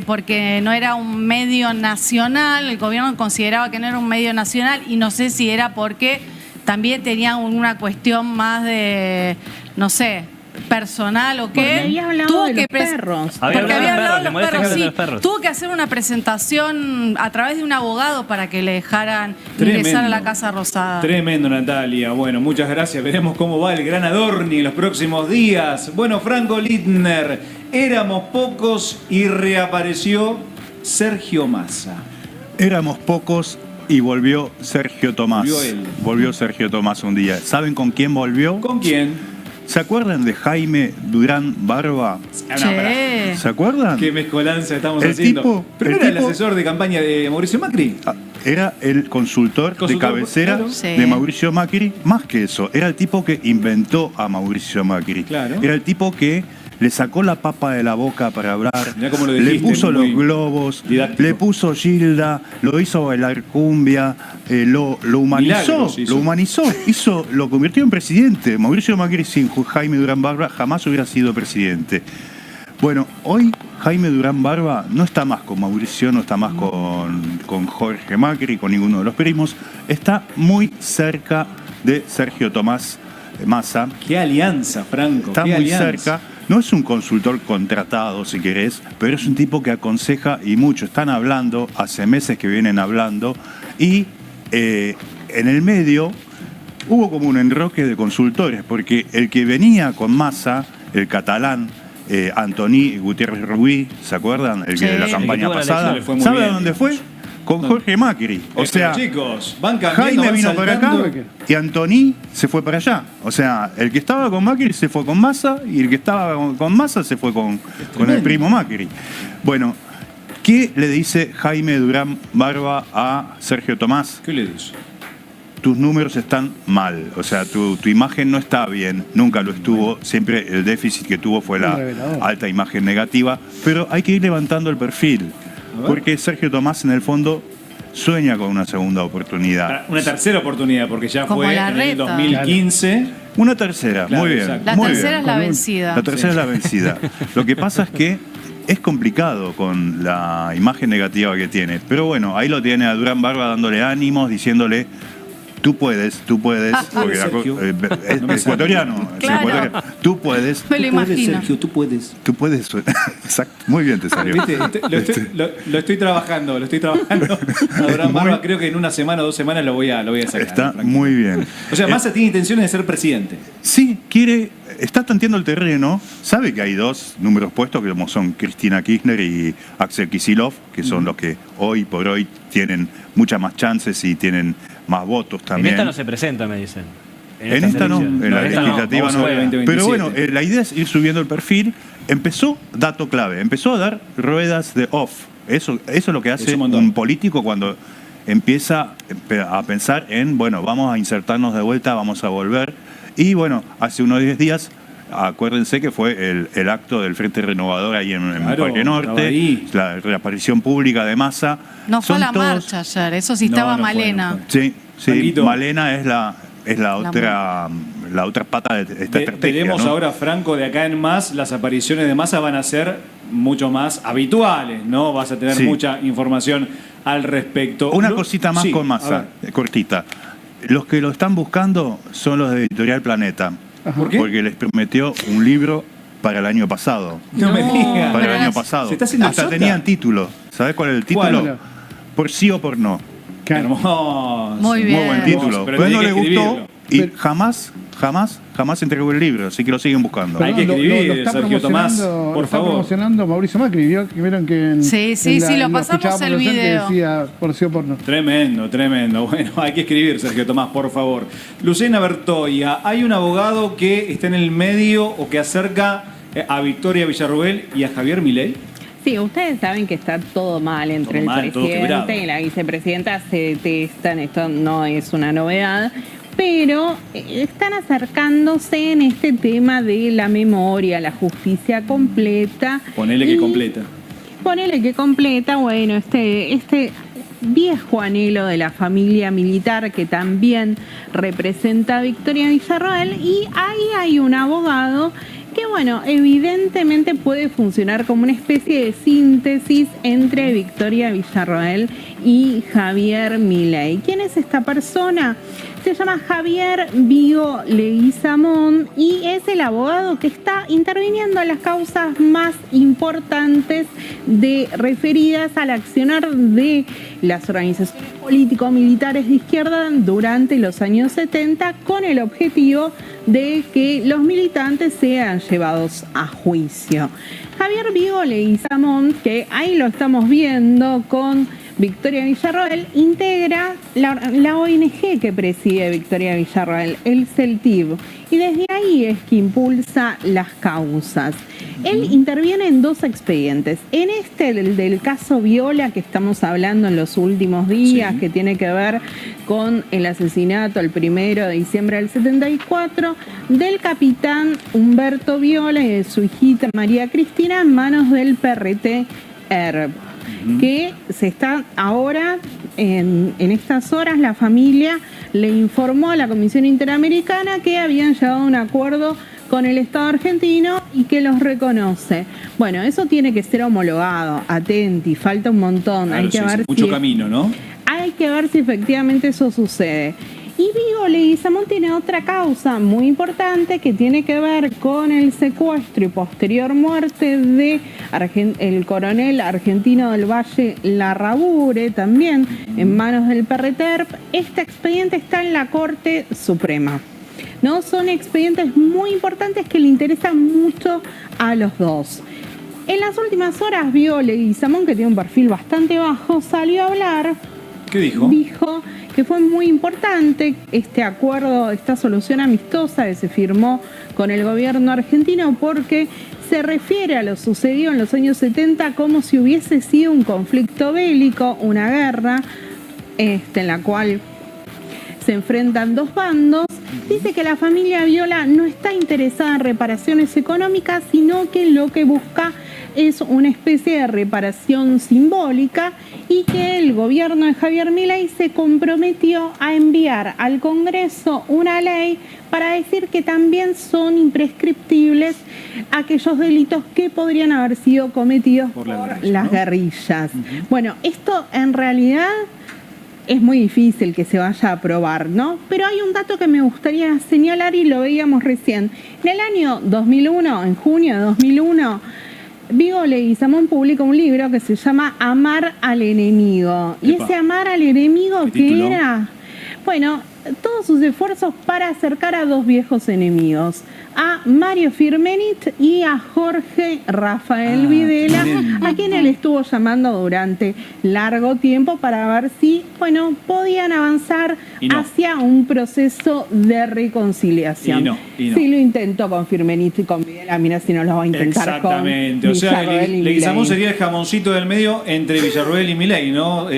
porque no era un medio nacional, el gobierno consideraba que no era un medio nacional y no sé si era porque también tenía una cuestión más de, no sé, personal o qué. Había hablado de los perros. Porque había hablado de los perros, sí. Tuvo que hacer una presentación a través de un abogado para que le dejaran ingresar a la Casa Rosada. Tremendo, Natalia. Bueno, muchas gracias. Veremos cómo va el gran Adorni en los próximos días. Bueno, Franco Lindner, éramos pocos y reapareció Sergio Massa. Éramos pocos y volvió Sergio Tomás. Volvió Sergio Tomás un día. ¿Saben con quién volvió? ¿Con quién? ¿Se acuerdan de Jaime Durán Barba? ¿Se acuerdan? Qué mezcolanza estamos haciendo. ¿Pero era el asesor de campaña de Mauricio Macri? Era el consultor de cabecera de Mauricio Macri. Más que eso, era el tipo que inventó a Mauricio Macri. Era el tipo que le sacó la papa de la boca para hablar, le puso los globos, le puso Gilda, lo hizo bailar cumbia, lo humanizó, lo convirtió en presidente. Mauricio Macri sin Jaime Durán Barba jamás hubiera sido presidente. Bueno, hoy Jaime Durán Barba no está más con Mauricio, no está más con Jorge Macri, con ninguno de los primos, está muy cerca de Sergio Tomás Massa. ¡Qué alianza, Franco! Está muy cerca. No es un consultor contratado, si querés, pero es un tipo que aconseja y mucho. Están hablando, hace meses que vienen hablando, y en el medio hubo como un enroque de consultores, porque el que venía con Massa, el catalán, Antoni Gutiérrez Rubí, ¿se acuerdan? El que de la campaña pasada. ¿Sabe a dónde fue? Con Jorge Macri. O sea, chicos, van cambiando, Jaime vino para acá y Antoni se fue para allá. O sea, el que estaba con Macri se fue con Massa y el que estaba con Massa se fue con el primo Macri. Bueno, ¿qué le dice Jaime Durán Barba a Sergio Tomás? ¿Qué le dice? Tus números están mal, o sea, tu imagen no está bien, nunca lo estuvo, siempre el déficit que tuvo fue la alta imagen negativa, pero hay que ir levantando el perfil. Porque Sergio Tomás, en el fondo, sueña con una segunda oportunidad. Una tercera oportunidad, porque ya fue en el 2015. Una tercera, muy bien. La tercera es la vencida. La tercera es la vencida. Lo que pasa es que es complicado con la imagen negativa que tiene. Pero bueno, ahí lo tiene a Durán Barba dándole ánimos, diciéndole, Tú puedes, porque Sergio. es ecuatoriano. Claro. Ecuatoriano. Tú puedes. Me lo imagino. Sergio, tú puedes. Tú puedes. Exacto. Muy bien te salió. ¿Viste? Lo estoy trabajando. Abraham Barba, creo que en una semana o 2 semanas lo voy a sacar. Está muy bien. O sea, Massa tiene intenciones de ser presidente. Sí, está tanteando el terreno, sabe que hay 2 números puestos, que como son Cristina Kirchner y Axel Kicillof, que son los que hoy por hoy tienen muchas más chances y tienen más votos también. En esta no se presenta, me dicen. En esta no, en la legislativa no. Pero bueno, la idea es ir subiendo el perfil. Empezó, dato clave, empezó a dar ruedas de off. Eso es lo que hace un político cuando empieza a pensar en, bueno, vamos a insertarnos de vuelta, vamos a volver. Y bueno, hace unos 10 días, acuérdense que fue el acto del Frente Renovador ahí en Parque Norte, la reaparición pública de Massa. No fue la marcha ayer, eso sí estaba Malena. Sí, Malena es la otra pata de esta estrategia. Tenemos ¿no? ahora, Franco, de acá en más, las apariciones de Massa van a ser mucho más habituales, ¿no? Vas a tener mucha información al respecto. Una cosita más con Massa, cortita. Los que lo están buscando son los de Editorial Planeta. ¿Por qué? Porque les prometió un libro para el año pasado. No me digas. Para el año pasado. ¿Se está haciendo hasta chota? tenían título. ¿Sabés cuál es el título? ¿Cuál? Por sí o por no. Qué hermoso. Muy bien. Muy buen título. Pero Pero no tiene le que gustó escribirlo. y jamás entregó el libro, así que lo siguen buscando. Hay que escribir, lo está Sergio Tomás, promocionando- por lo está favor. promocionando Mauricio Macri, vieron que en, Sí, en lo en pasamos escuchábamos el recién que video. decía por sí o por no. Tremendo. Bueno, hay que escribir, Sergio Tomás, por favor. Lucena Bertoya, hay un abogado que está en el medio o que acerca a Victoria Villarruel y a Javier Milei. Sí, ustedes saben que está todo mal entre Todo mal, el todo quebrado. presidente y la vicepresidenta, se detestan, esto no es una novedad, pero están acercándose en este tema de la memoria, la justicia completa. Ponele que completa. Ponele que completa, bueno, este viejo anhelo de la familia militar que también representa a Victoria Villarroel, y ahí hay un abogado que, bueno, evidentemente puede funcionar como una especie de síntesis entre Victoria Villarroel y Javier Milei. ¿Quién es esta persona? Se llama Javier Vigo Leguizamón y es el abogado que está interviniendo en las causas más importantes referidas al accionar de las organizaciones político-militares de izquierda durante los años 70, con el objetivo de que los militantes sean llevados a juicio. Javier Vigo Leguizamón, que ahí lo estamos viendo con Victoria Villarroel, integra la ONG que preside Victoria Villarroel, el CELTIV, y desde ahí es que impulsa las causas. Él interviene en 2 expedientes. En el del caso Viola, que estamos hablando en los últimos días, que tiene que ver con el asesinato el 1 de diciembre del 74 del capitán Humberto Viola y de su hijita María Cristina en manos del PRT ERP, que se está ahora, en estas horas, la familia le informó a la Comisión Interamericana que habían llegado a un acuerdo con el Estado argentino y que los reconoce. Bueno, eso tiene que ser homologado, atenti, falta un montón. Claro, hay que ver mucho camino, ¿no? Hay que ver si efectivamente eso sucede. Y Vigo Leguizamón tiene otra causa muy importante que tiene que ver con el secuestro y posterior muerte de el coronel argentino del Valle Larrabure, también en manos del PRTERP. Este expediente está en la Corte Suprema, ¿no? Son expedientes muy importantes que le interesan mucho a los dos. En las últimas horas, Vigo Leguizamón, que tiene un perfil bastante bajo, salió a hablar. ¿Qué dijo? Dijo que fue muy importante este acuerdo, esta solución amistosa que se firmó con el gobierno argentino, porque se refiere a lo sucedido en los años 70 como si hubiese sido un conflicto bélico, una guerra, en la cual se enfrentan 2 bandos. Dice que la familia Viola no está interesada en reparaciones económicas, sino que lo que busca es una especie de reparación simbólica, y que el gobierno de Javier Milei se comprometió a enviar al Congreso una ley para decir que también son imprescriptibles aquellos delitos que podrían haber sido cometidos por las guerrillas. Bueno, esto en realidad es muy difícil que se vaya a aprobar, ¿no? Pero hay un dato que me gustaría señalar y lo veíamos recién. En el año 2001, en junio de 2001, Vigo Leguizamón publica un libro que se llama Amar al enemigo. Y ese amar al enemigo, ¿qué era? Bueno, todos sus esfuerzos para acercar a dos viejos enemigos, a Mario Firmenich y a Jorge Rafael Videla, a quien él estuvo llamando durante largo tiempo para ver si, bueno, podían avanzar hacia un proceso de reconciliación. Sí lo intentó con Firmenich y con Videla, mira si no lo va a intentar con Exactamente, o sea, Leguizamón sería el jamoncito del medio entre Villarroel y Milei, ¿no?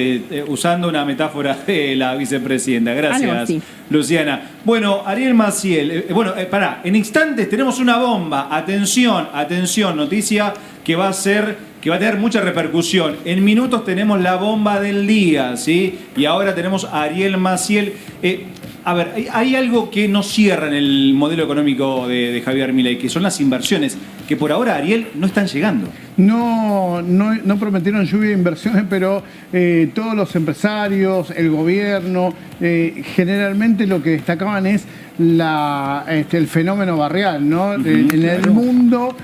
Usando una metáfora de la vicepresidenta. Gracias, Luciana. Bueno, Ariel Maciel, en instantes tenemos una bomba. Atención, noticia que va a tener mucha repercusión. En minutos tenemos la bomba del día, ¿sí? Y ahora tenemos a Ariel Maciel. Hay algo que no cierra en el modelo económico de Javier Milei, que son las inversiones, que por ahora, Ariel, no están llegando. No prometieron lluvia de inversiones, pero todos los empresarios, el gobierno, generalmente lo que destacaban es el fenómeno barrial, ¿no? En el mundo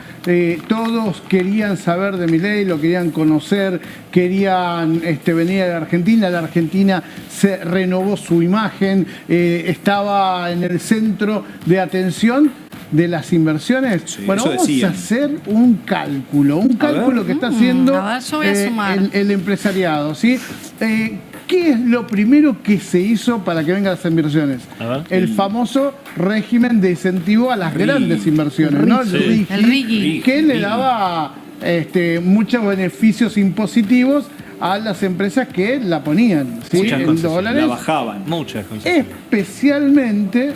todos querían saber de Milei, lo querían conocer, querían venir a la Argentina se renovó su imagen, estaba en el centro de atención de las inversiones. Sí, bueno, vamos a hacer un cálculo que está haciendo el empresariado, ¿sí? ¿Qué es lo primero que se hizo para que vengan las inversiones? El famoso régimen de incentivo a las grandes inversiones, ¿no? El RIGI. Que le daba muchos beneficios impositivos a las empresas que la ponían, ¿sí? En dólares. La bajaban. Muchas cosas. Especialmente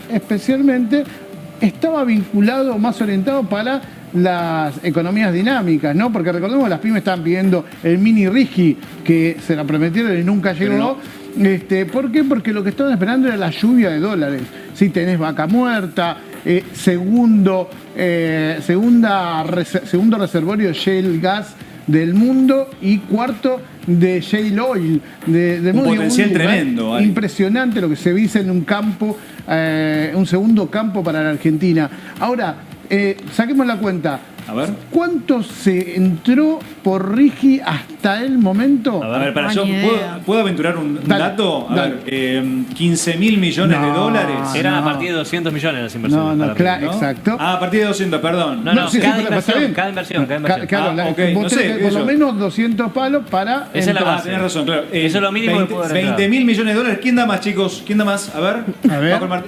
estaba vinculado, más orientado para las economías dinámicas, ¿no? Porque recordemos que las pymes estaban pidiendo el mini RIGI, que se la prometieron y nunca llegó. ¿Por qué? Porque lo que estaban esperando era la lluvia de dólares. Si tenés Vaca Muerta, segundo reservorio de shale gas del mundo y cuarto de shale oil del mundo. Un potencial tremendo. Impresionante lo que se dice en un campo, un segundo campo para la Argentina. Ahora, saquemos la cuenta. A ver. ¿Cuánto se entró por RIGI hasta el momento? A ver, yo ¿puedo aventurar un dato? A ver, 15.000 millones de dólares. Eran a partir de 200 millones las inversiones. Exacto. A partir de 200, perdón. Cada inversión. Claro, no sé, por lo menos 200 palos para esa es la base. Tenés razón, claro. Eso es lo mínimo que puedo 20.000 millones de dólares. ¿Quién da más, chicos? ¿Quién da más? A ver.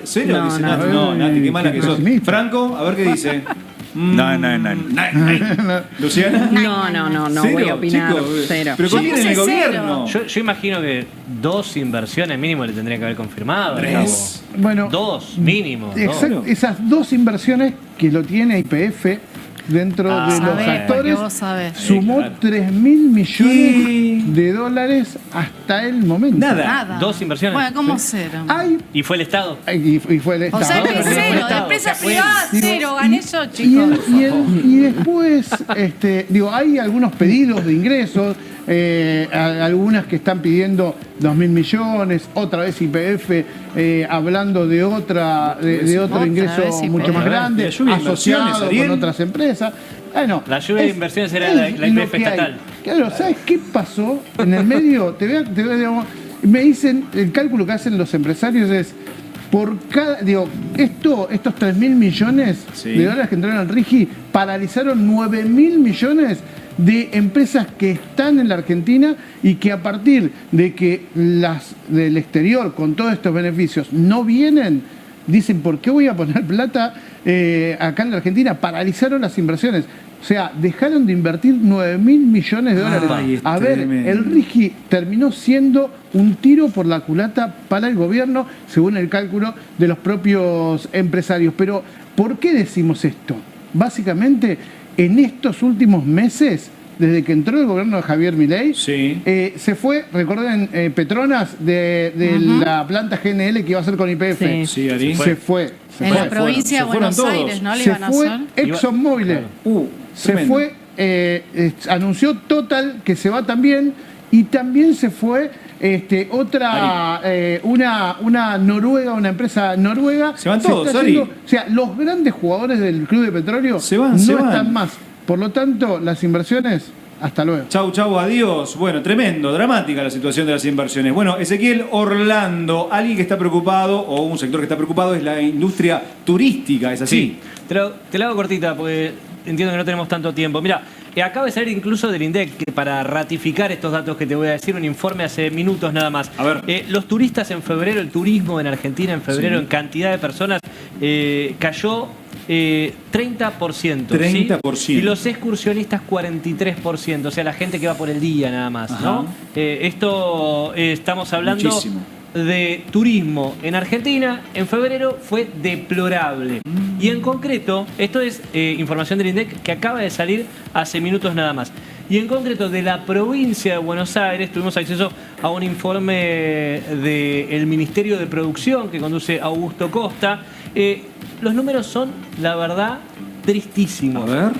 ¿Serio? Dice Nati. No, Nati, qué mala que sos. Franco, a ver qué dice. No. ¿Luciana? No voy a opinar. Cero. ¿Pero con quién en el gobierno? Yo imagino que 2 inversiones mínimo le tendría que haber confirmado. 3. Bueno, 2 mínimo. Exacto, esas 2 inversiones que lo tiene YPF dentro de los actores, sumó 3.000 millones de dólares hasta el momento. Nada. 2 inversiones. Bueno, ¿cómo cero? ¿Y fue el Estado? Y fue el Estado. O sea, es cero, de empresas privadas, cero, gané yo, chicos. Y después, hay algunos pedidos de ingresos, algunas que están pidiendo 2.000 millones, otra vez YPF hablando de otro ingreso mucho más grande, asociado con otras empresas. La lluvia de inversiones era la YPF estatal. Claro, ¿sabes qué pasó? En el medio, me dicen, el cálculo que hacen los empresarios es, por cada, estos 3.000 millones de dólares que entraron al RIGI paralizaron 9.000 millones de empresas que están en la Argentina y que a partir de que las del exterior con todos estos beneficios no vienen, dicen, ¿por qué voy a poner plata acá en la Argentina? Paralizaron las inversiones. O sea, dejaron de invertir 9.000 millones de dólares. A ver, el RIGI terminó siendo un tiro por la culata para el gobierno, según el cálculo de los propios empresarios. Pero, ¿por qué decimos esto? Básicamente, en estos últimos meses, desde que entró el gobierno de Javier Milei, se fue, recuerden, Petronas de la planta GNL que iba a hacer con YPF. Se fue. En la provincia de Buenos Aires, ¿no? Le iban a hacer. ExxonMobil se fue, anunció Total que se va también, y también se fue una noruega, una empresa noruega. Se van todos, Ari. O sea, los grandes jugadores del Club de Petróleo no están más. Por lo tanto, las inversiones, hasta luego. Chau, chau, adiós. Bueno, tremendo, dramática la situación de las inversiones. Bueno, Ezequiel Orlando, alguien que está preocupado, o un sector que está preocupado, es la industria turística, ¿es así? Sí, te la hago cortita porque entiendo que no tenemos tanto tiempo. Mira, acaba de salir incluso del INDEC, que para ratificar estos datos que te voy a decir, un informe hace minutos nada más. A ver. Los turistas en febrero, el turismo en Argentina en febrero, en cantidad de personas, cayó 30%. 30%. ¿sí? Y los excursionistas 43%, o sea, la gente que va por el día nada más, ¿no? Esto estamos hablando muchísimo de turismo en Argentina en febrero fue deplorable. Y en concreto, esto es información del INDEC que acaba de salir hace minutos nada más. Y en concreto de la provincia de Buenos Aires tuvimos acceso a un informe del Ministerio de Producción que conduce Augusto Costa. Los números son, la verdad, tristísimos. A ver.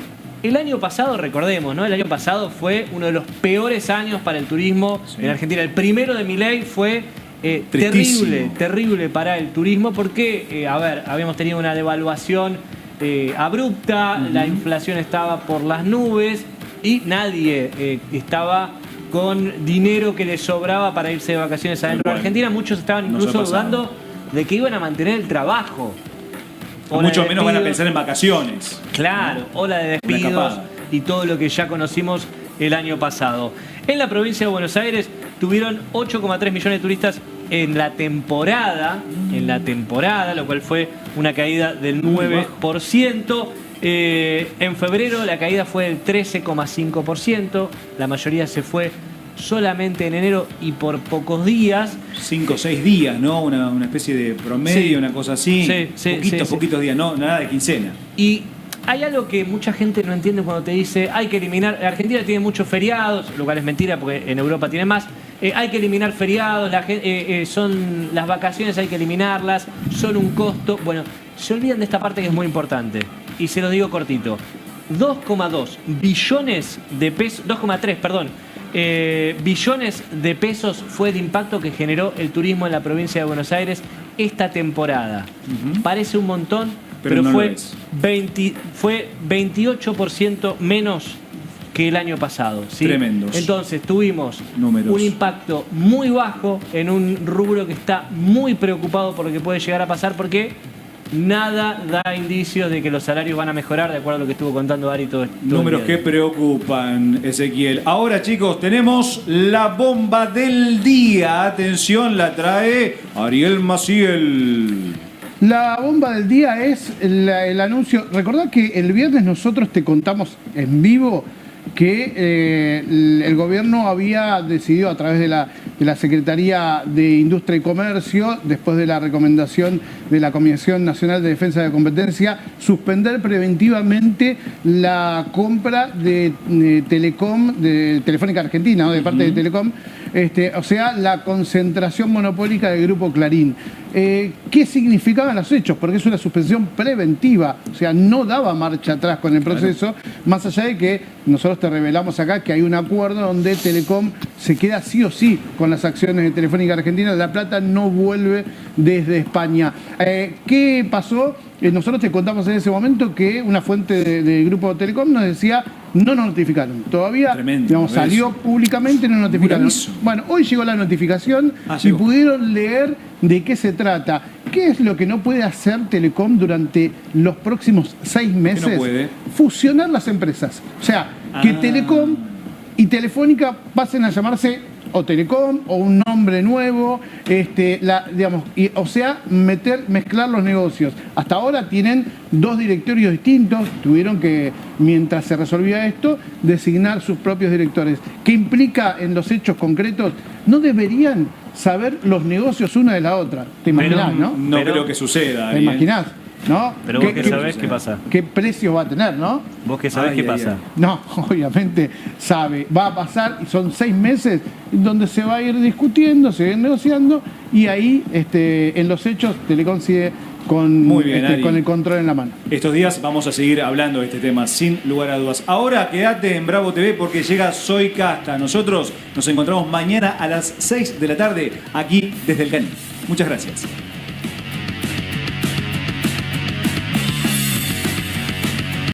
El año pasado, recordemos, ¿no? El año pasado fue uno de los peores años para el turismo en Argentina. El primero de Milei fue terrible para el turismo porque, habíamos tenido una devaluación abrupta, la inflación estaba por las nubes y nadie estaba con dinero que les sobraba para irse de vacaciones adentro de Argentina. Muchos estaban incluso dudando de que iban a mantener el trabajo. Mucho menos van a pensar en vacaciones. Claro, ola de despidos y todo lo que ya conocimos el año pasado. En la provincia de Buenos Aires tuvieron 8,3 millones de turistas en la temporada, lo cual fue una caída del 9%. En febrero la caída fue del 13,5%. La mayoría se fue solamente en enero y por pocos días. 5 o 6 días, ¿no? Una especie de promedio, una cosa así. Poquitos días, no, nada de quincena. Y hay algo que mucha gente no entiende cuando te dice hay que eliminar. Argentina tiene muchos feriados, lo cual es mentira porque en Europa tiene más. Hay que eliminar feriados, son las vacaciones, hay que eliminarlas, son un costo. Bueno, se olvidan de esta parte que es muy importante. Y se lo digo cortito. 2,2 billones de pesos, 2,3, perdón. Billones de pesos fue el impacto que generó el turismo en la provincia de Buenos Aires esta temporada. Parece un montón, pero no fue 28% menos que el año pasado. ¿sí? Tremendos. Entonces tuvimos un impacto muy bajo en un rubro que está muy preocupado por lo que puede llegar a pasar porque nada da indicios de que los salarios van a mejorar, de acuerdo a lo que estuvo contando Ari todo números que preocupan, Ezequiel. Ahora, chicos, tenemos la bomba del día. Atención, la trae Ariel Maciel. La bomba del día es el anuncio. Recordad que el viernes nosotros te contamos en vivo que el gobierno había decidido a través de la Secretaría de Industria y Comercio, después de la recomendación de la Comisión Nacional de Defensa de la Competencia, suspender preventivamente la compra de Telecom, de Telefónica Argentina, ¿no? De parte de Telecom, o sea, la concentración monopólica del Grupo Clarín. ¿Qué significaban los hechos? Porque es una suspensión preventiva, o sea, no daba marcha atrás con el proceso, más allá de que nosotros te revelamos acá que hay un acuerdo donde Telecom se queda sí o sí con las acciones de Telefónica Argentina, la plata no vuelve desde España. ¿Qué pasó? Nosotros te contamos en ese momento que una fuente del grupo Telecom nos decía no nos notificaron. Todavía salió públicamente y no nos notificaron. Bueno, hoy llegó la notificación y pudieron leer de qué se trata. ¿Qué es lo que no puede hacer Telecom durante los próximos 6 meses? ¿Qué no puede? Fusionar las empresas. O sea, que Telecom y Telefónica pasen a llamarse o Telecom o un nombre nuevo, o sea, mezclar los negocios. Hasta ahora tienen 2 directorios distintos, tuvieron que, mientras se resolvía esto, designar sus propios directores. ¿Qué implica en los hechos concretos? No deberían saber los negocios una de la otra. ¿Te imaginás, no? No creo que suceda. ¿Te imaginás? ¿No? Pero vos que sabés qué pasa. ¿Qué precio va a tener, no? Vos que sabés qué pasa. No, obviamente sabe. Va a pasar, y son 6 meses donde se va a ir discutiendo, se va a ir negociando, y ahí en los hechos Telecom sigue Muy bien, Ari. con el control en la mano. Estos días vamos a seguir hablando de este tema, sin lugar a dudas. Ahora quédate en Bravo TV porque llega Soy Casta. Nosotros nos encontramos mañana a las 6 de la tarde aquí desde el Canil. Muchas gracias.